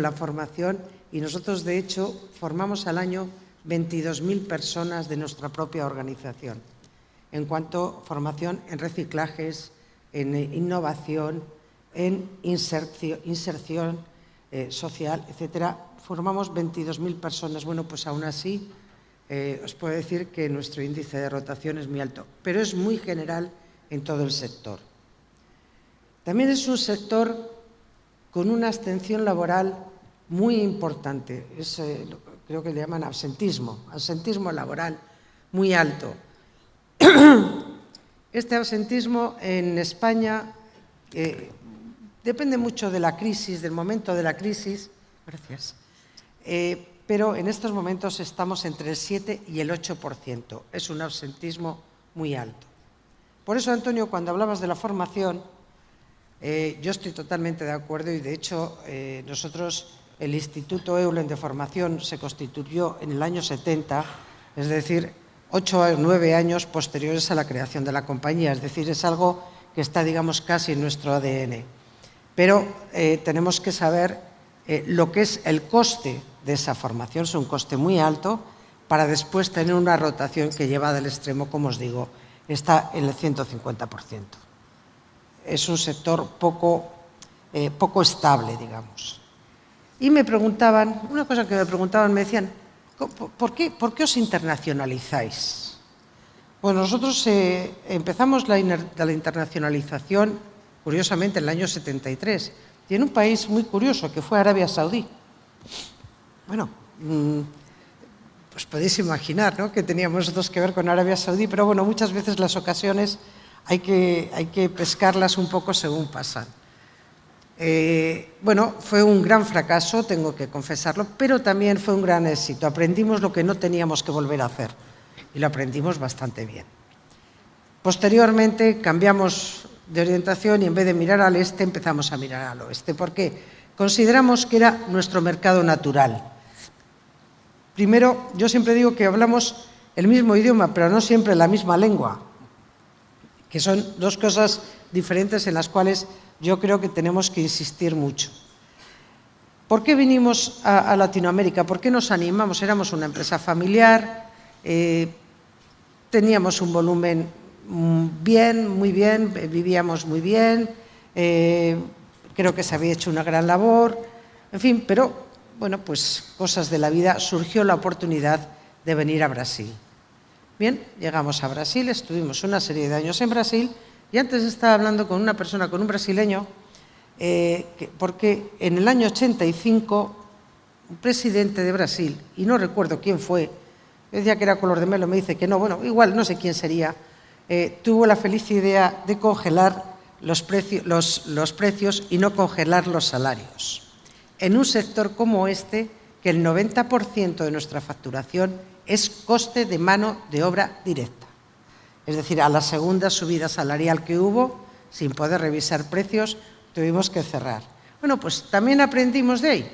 la formación y nosotros, de hecho, formamos al año 22.000 personas de nuestra propia organización. En cuanto a formación en reciclajes, en innovación, en inserción social, etcétera, formamos 22.000 personas. Bueno, pues aún así os puedo decir que nuestro índice de rotación es muy alto, pero es muy general en todo el sector. También es un sector con una abstención laboral muy importante. Creo que le llaman absentismo laboral muy alto. Este absentismo en España depende mucho de la crisis, del momento de la crisis. Gracias. Pero en estos momentos estamos entre el 7 y el 8%. Es un absentismo muy alto. Por eso, Antonio, cuando hablabas de la formación, yo estoy totalmente de acuerdo y, de hecho, nosotros, el Instituto Eulen de Formación se constituyó en el año 70, es decir, 8 o 9 años posteriores a la creación de la compañía. Es decir, es algo que está, digamos, casi en nuestro ADN. Pero tenemos que saber lo que es el coste de esa formación. Es un coste muy alto para después tener una rotación que lleva al extremo, como os digo, está en el 150%. es un sector poco estable, digamos. Y me preguntaban, una cosa que me preguntaban, me decían, ¿por qué os internacionalizáis? Pues nosotros empezamos la internacionalización, curiosamente, en el año 73, y en un país muy curioso, que fue Arabia Saudí. Bueno, pues podéis imaginar, ¿no?, que teníamos nosotros que ver con Arabia Saudí, pero bueno, muchas veces las ocasiones hay que pescarlas un poco según pasan. Bueno, fue un gran fracaso, tengo que confesarlo, pero también fue un gran éxito. Aprendimos lo que no teníamos que volver a hacer y lo aprendimos bastante bien. Posteriormente cambiamos de orientación y en vez de mirar al este empezamos a mirar al oeste. ¿Por qué? Consideramos que era nuestro mercado natural. Primero, yo siempre digo que hablamos el mismo idioma, pero no siempre la misma lengua, que son dos cosas diferentes en las cuales yo creo que tenemos que insistir mucho. ¿Por qué vinimos a Latinoamérica? ¿Por qué nos animamos? Éramos una empresa familiar, teníamos un volumen muy bien, vivíamos muy bien, creo que se había hecho una gran labor, en fin, pero bueno, pues cosas de la vida, surgió la oportunidad de venir a Brasil. Bien, llegamos a Brasil, estuvimos una serie de años en Brasil y antes estaba hablando con una persona, con un brasileño, porque en el año 85 un presidente de Brasil, y no recuerdo quién fue, decía que era color de melo, me dice que no, bueno, igual no sé quién sería, tuvo la feliz idea de congelar los precios y no congelar los salarios. En un sector como este, que el 90% de nuestra facturación es coste de mano de obra directa. Es decir, a la segunda subida salarial que hubo, sin poder revisar precios, tuvimos que cerrar. Bueno, pues también aprendimos de ahí.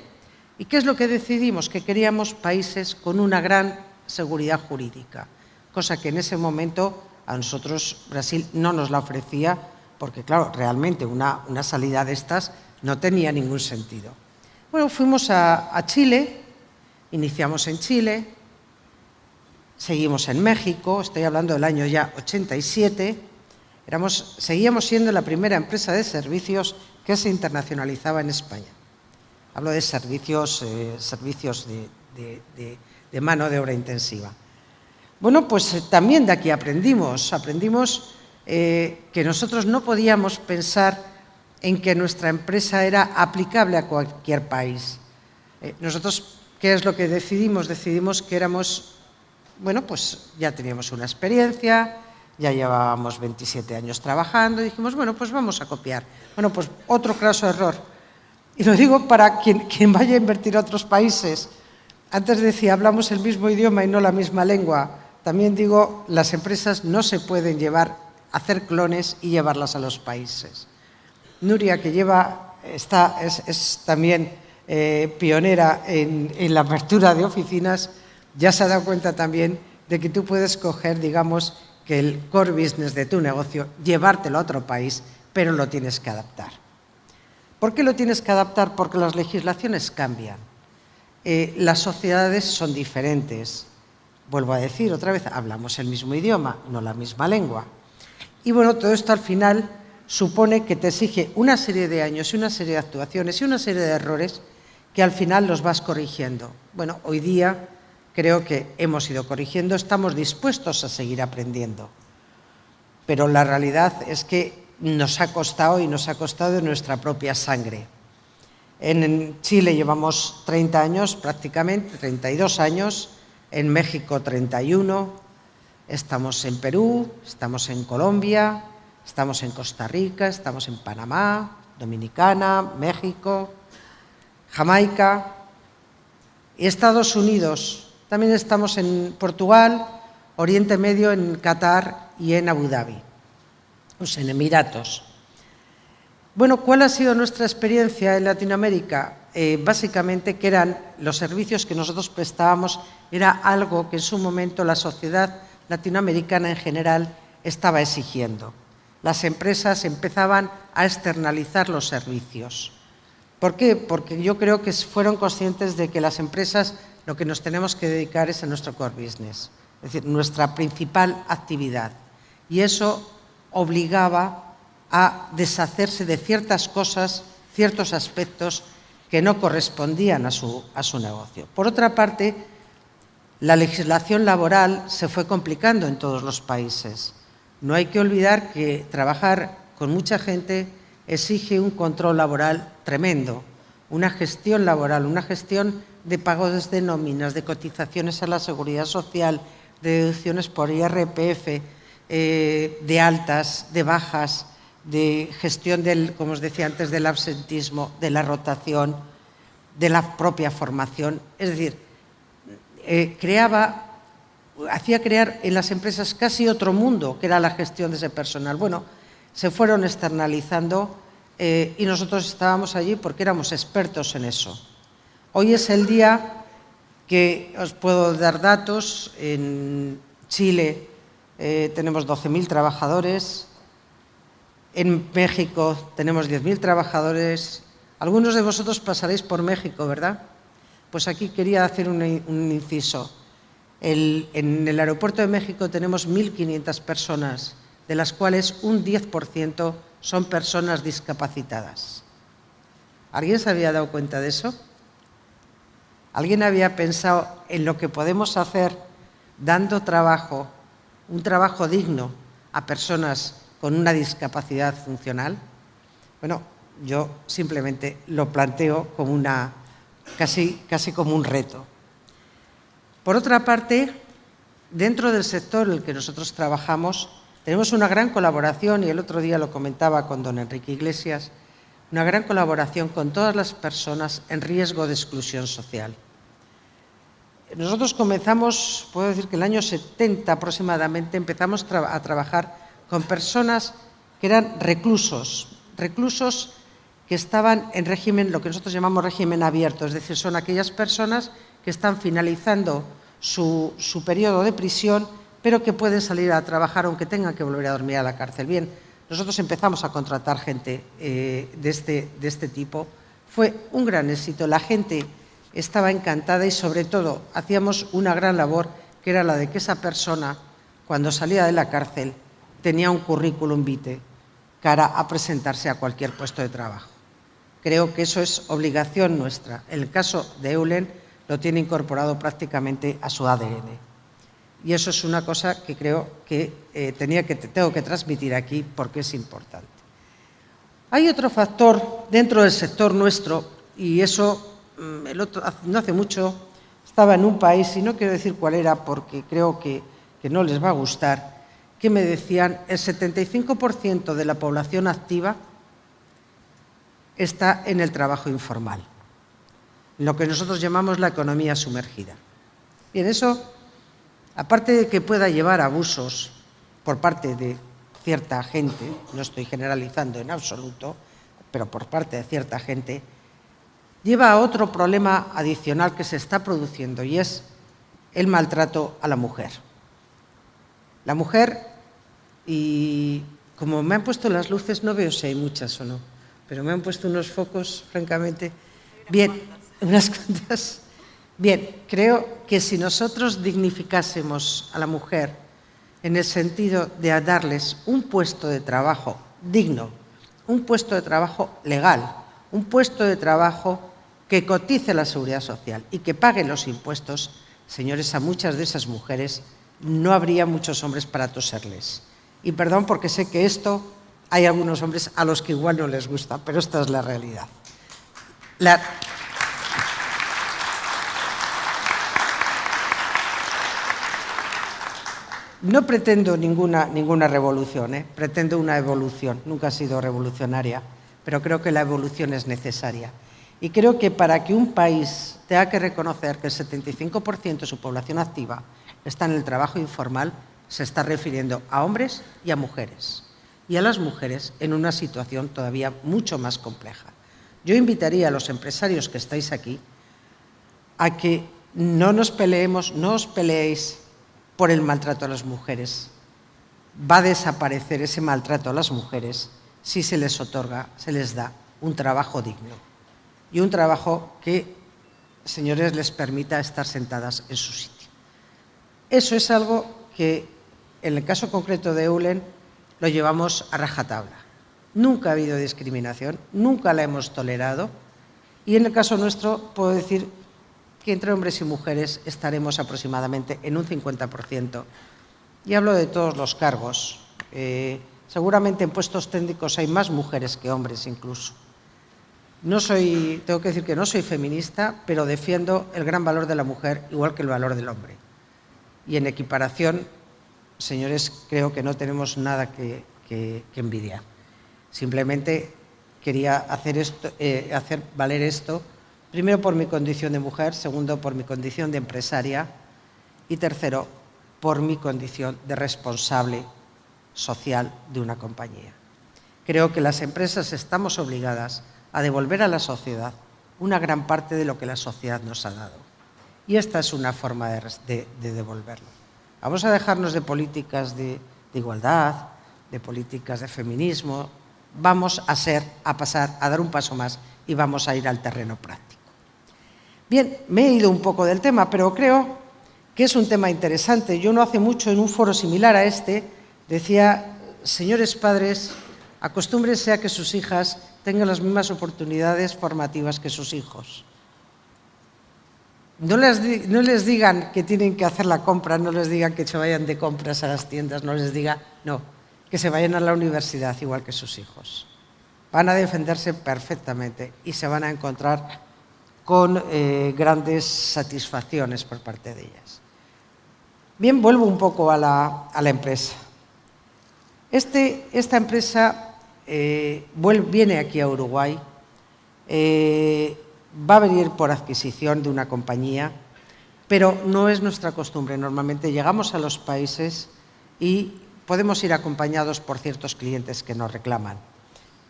¿Y qué es lo que decidimos? Que queríamos países con una gran seguridad jurídica, cosa que en ese momento a nosotros Brasil no nos la ofrecía, porque claro, realmente una salida de estas no tenía ningún sentido. Bueno, fuimos a Chile, iniciamos en Chile, seguimos en México, estoy hablando del año ya 87, seguíamos siendo la primera empresa de servicios que se internacionalizaba en España. Hablo de servicios de mano de obra intensiva. Bueno, pues también de aquí aprendimos que nosotros no podíamos pensar en que nuestra empresa era aplicable a cualquier país. Nosotros, ¿qué es lo que decidimos? Decidimos que éramos, bueno, pues ya teníamos una experiencia, ya llevábamos 27 años trabajando y dijimos, bueno, pues vamos a copiar. Bueno, pues otro craso error. Y lo digo para quien vaya a invertir a otros países. Antes decía, hablamos el mismo idioma y no la misma lengua. También digo, las empresas no se pueden hacer clones y llevarlas a los países. Nuria, que es también pionera en la apertura de oficinas, ya se ha dado cuenta también de que tú puedes coger, digamos, que el core business de tu negocio, llevártelo a otro país, pero lo tienes que adaptar. ¿Por qué lo tienes que adaptar? Porque las legislaciones cambian. Las sociedades son diferentes. Vuelvo a decir otra vez, hablamos el mismo idioma, no la misma lengua. Y bueno, todo esto al final supone que te exige una serie de años y una serie de actuaciones y una serie de errores que al final los vas corrigiendo. Bueno, hoy día creo que hemos ido corrigiendo, estamos dispuestos a seguir aprendiendo. Pero la realidad es que nos ha costado y nos ha costado nuestra propia sangre. En Chile llevamos 30 años prácticamente, 32 años, en México 31, estamos en Perú, estamos en Colombia, estamos en Costa Rica, estamos en Panamá, Dominicana, México, Jamaica y Estados Unidos. También estamos en Portugal, Oriente Medio, en Qatar y en Abu Dhabi, pues en Emiratos. Bueno, ¿cuál ha sido nuestra experiencia en Latinoamérica? Básicamente que eran los servicios que nosotros prestábamos, era algo que en su momento la sociedad latinoamericana en general estaba exigiendo. Las empresas empezaban a externalizar los servicios. ¿Por qué? Porque yo creo que fueron conscientes de que las empresas lo que nos tenemos que dedicar es a nuestro core business, es decir, nuestra principal actividad. Y eso obligaba a deshacerse de ciertas cosas, ciertos aspectos que no correspondían a su negocio. Por otra parte, la legislación laboral se fue complicando en todos los países. No hay que olvidar que trabajar con mucha gente exige un control laboral tremendo, una gestión laboral, una gestión de pagos de nóminas, de cotizaciones a la Seguridad Social, de deducciones por IRPF, de altas, de bajas, de gestión como os decía antes, del absentismo, de la rotación, de la propia formación. Es decir, hacía crear en las empresas casi otro mundo, que era la gestión de ese personal. Bueno, se fueron externalizando y nosotros estábamos allí porque éramos expertos en eso. Hoy es el día que os puedo dar datos. En Chile tenemos 12.000 trabajadores, en México tenemos 10.000 trabajadores. Algunos de vosotros pasaréis por México, ¿verdad? Pues aquí quería hacer un inciso. En el aeropuerto de México tenemos 1.500 personas, de las cuales un 10% son personas discapacitadas. ¿Alguien se había dado cuenta de eso? ¿Alguien había pensado en lo que podemos hacer dando trabajo, un trabajo digno a personas con una discapacidad funcional? Bueno, yo simplemente lo planteo como casi como un reto. Por otra parte, dentro del sector en el que nosotros trabajamos, tenemos una gran colaboración, y el otro día lo comentaba con don Enrique Iglesias, una gran colaboración con todas las personas en riesgo de exclusión social. Nosotros comenzamos, puedo decir que en el año 70 aproximadamente, empezamos a trabajar con personas que eran reclusos que estaban en régimen, lo que nosotros llamamos régimen abierto, es decir, son aquellas personas que están finalizando su periodo de prisión, pero que pueden salir a trabajar aunque tengan que volver a dormir a la cárcel. Bien, nosotros empezamos a contratar gente de este tipo. Fue un gran éxito, la gente estaba encantada y sobre todo hacíamos una gran labor, que era la de que esa persona, cuando salía de la cárcel, tenía un currículum vitae cara a presentarse a cualquier puesto de trabajo. Creo que eso es obligación nuestra. En el caso de Eulen lo tiene incorporado prácticamente a su ADN. Y eso es una cosa que creo que tengo que transmitir aquí porque es importante. Hay otro factor dentro del sector nuestro, y eso no hace mucho estaba en un país, y no quiero decir cuál era porque creo que no les va a gustar, que me decían el 75% de la población activa está en el trabajo informal, lo que nosotros llamamos la economía sumergida. Y en eso, aparte de que pueda llevar a abusos por parte de cierta gente, no estoy generalizando en absoluto, pero por parte de cierta gente, lleva a otro problema adicional que se está produciendo, y es el maltrato a la mujer. La mujer, y como me han puesto las luces, no veo si hay muchas o no, pero me han puesto unos focos, francamente. Bien, unas cuantas. Bien, creo que si nosotros dignificásemos a la mujer en el sentido de darles un puesto de trabajo digno, un puesto de trabajo legal, un puesto de trabajo que cotice la Seguridad Social y que pague los impuestos, señores, a muchas de esas mujeres no habría muchos hombres para toserles. Y perdón porque sé que esto hay algunos hombres a los que igual no les gusta, pero esta es la realidad. No pretendo ninguna revolución, pretendo una evolución. Nunca he sido revolucionaria, pero creo que la evolución es necesaria. Y creo que para que un país tenga que reconocer que el 75% de su población activa está en el trabajo informal, se está refiriendo a hombres y a mujeres. Y a las mujeres en una situación todavía mucho más compleja. Yo invitaría a los empresarios que estáis aquí a que no os peleéis por el maltrato a las mujeres. Va a desaparecer ese maltrato a las mujeres si se les otorga, se les da un trabajo digno y un trabajo que, señores, les permita estar sentadas en su sitio. Eso es algo que, en el caso concreto de Eulen, lo llevamos a rajatabla. Nunca ha habido discriminación, nunca la hemos tolerado y en el caso nuestro puedo decir que entre hombres y mujeres estaremos aproximadamente en un 50%. Y hablo de todos los cargos. Seguramente en puestos técnicos hay más mujeres que hombres incluso. Tengo que decir que no soy feminista, pero defiendo el gran valor de la mujer igual que el valor del hombre. Y en equiparación, señores, creo que no tenemos nada que envidiar. Simplemente quería hacer valer esto, primero por mi condición de mujer, segundo por mi condición de empresaria y tercero por mi condición de responsable social de una compañía. Creo que las empresas estamos obligadas a devolver a la sociedad una gran parte de lo que la sociedad nos ha dado. Y esta es una forma de devolverlo. Vamos a dejarnos de políticas de igualdad, de políticas de feminismo. Vamos a pasar a dar un paso más y vamos a ir al terreno práctico. Bien, me he ido un poco del tema, pero creo que es un tema interesante. Yo no hace mucho, en un foro similar a este, decía, señores padres, acostúmbrense a que sus hijas tengan las mismas oportunidades formativas que sus hijos. No les digan que tienen que hacer la compra, no les digan que se vayan de compras a las tiendas, no les digan, no, que se vayan a la universidad igual que sus hijos. Van a defenderse perfectamente y se van a encontrar con grandes satisfacciones por parte de ellas. Bien, vuelvo un poco a la empresa. Esta empresa viene aquí a Uruguay, va a venir por adquisición de una compañía, pero no es nuestra costumbre. Normalmente llegamos a los países y podemos ir acompañados por ciertos clientes que nos reclaman,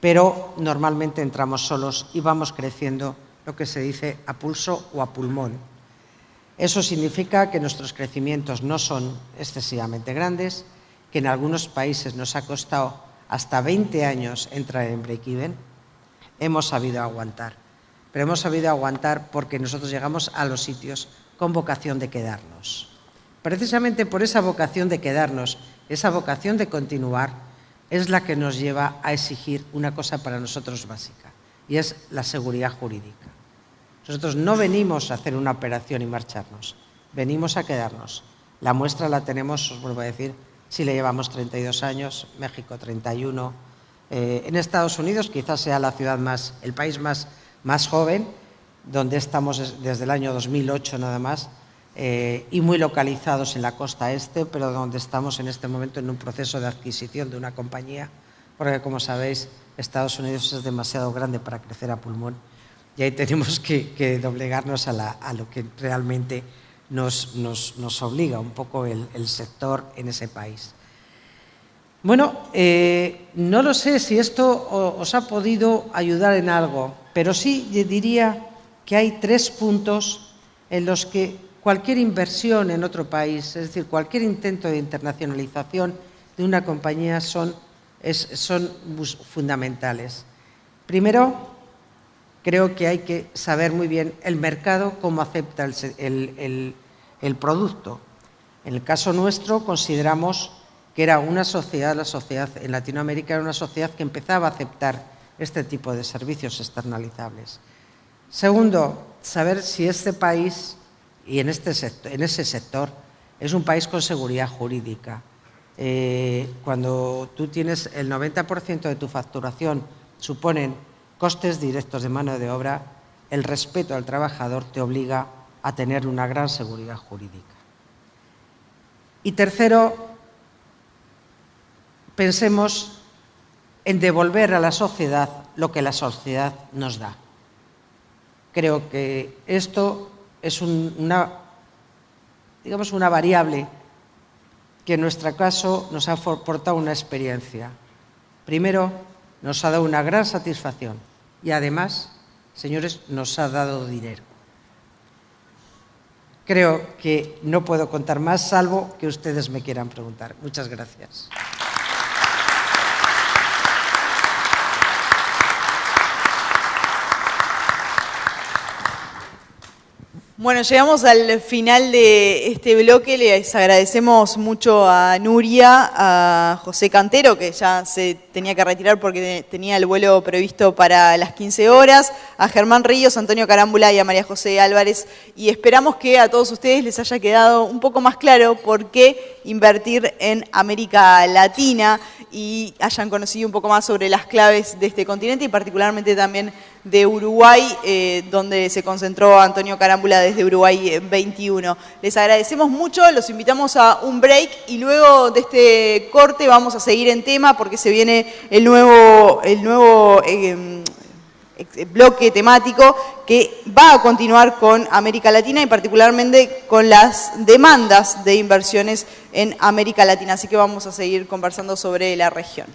pero normalmente entramos solos y vamos creciendo lo que se dice a pulso o a pulmón. Eso significa que nuestros crecimientos no son excesivamente grandes, que en algunos países nos ha costado hasta 20 años entrar en break-even. Hemos sabido aguantar, pero hemos sabido aguantar porque nosotros llegamos a los sitios con vocación de quedarnos. Precisamente por esa vocación de quedarnos, esa vocación de continuar, es la que nos lleva a exigir una cosa para nosotros básica, y es la seguridad jurídica. Nosotros no venimos a hacer una operación y marcharnos, venimos a quedarnos. La muestra la tenemos, os vuelvo a decir, Chile llevamos 32 años, México 31, en Estados Unidos quizás sea el país más joven, donde estamos desde el año 2008 nada más, y muy localizados en la costa este, pero donde estamos en este momento en un proceso de adquisición de una compañía, porque como sabéis, Estados Unidos es demasiado grande para crecer a pulmón y ahí tenemos que doblegarnos a lo que realmente nos obliga un poco el sector en ese país. Bueno, no lo sé si esto os ha podido ayudar en algo, pero sí diría que hay 3 puntos en los que cualquier inversión en otro país, es decir, cualquier intento de internacionalización de una compañía son fundamentales. Primero, creo que hay que saber muy bien el mercado, cómo acepta el producto. En el caso nuestro, consideramos que era la sociedad en Latinoamérica era una sociedad que empezaba a aceptar este tipo de servicios externalizables. Segundo, saber si este país y en ese sector es un país con seguridad jurídica. Cuando tú tienes el 90% de tu facturación suponen costes directos de mano de obra, el respeto al trabajador te obliga a tener una gran seguridad jurídica. Y tercero, pensemos en devolver a la sociedad lo que la sociedad nos da. Creo que esto es una variable que en nuestro caso nos ha aportado una experiencia. Primero, nos ha dado una gran satisfacción y además, señores, nos ha dado dinero. Creo que no puedo contar más, salvo que ustedes me quieran preguntar. Muchas gracias. Bueno, llegamos al final de este bloque. Les agradecemos mucho a Nuria, a José Cantero, que ya se tenía que retirar porque tenía el vuelo previsto para las 15 horas, a Germán Ríos, a Antonio Carámbula y a María José Álvarez. Y esperamos que a todos ustedes les haya quedado un poco más claro por qué invertir en América Latina y hayan conocido un poco más sobre las claves de este continente y particularmente también de Uruguay, donde se concentró Antonio Carámbula desde Uruguay 21. Les agradecemos mucho, los invitamos a un break y luego de este corte vamos a seguir en tema porque se viene el nuevo bloque temático que va a continuar con América Latina y particularmente con las demandas de inversiones en América Latina. Así que vamos a seguir conversando sobre la región.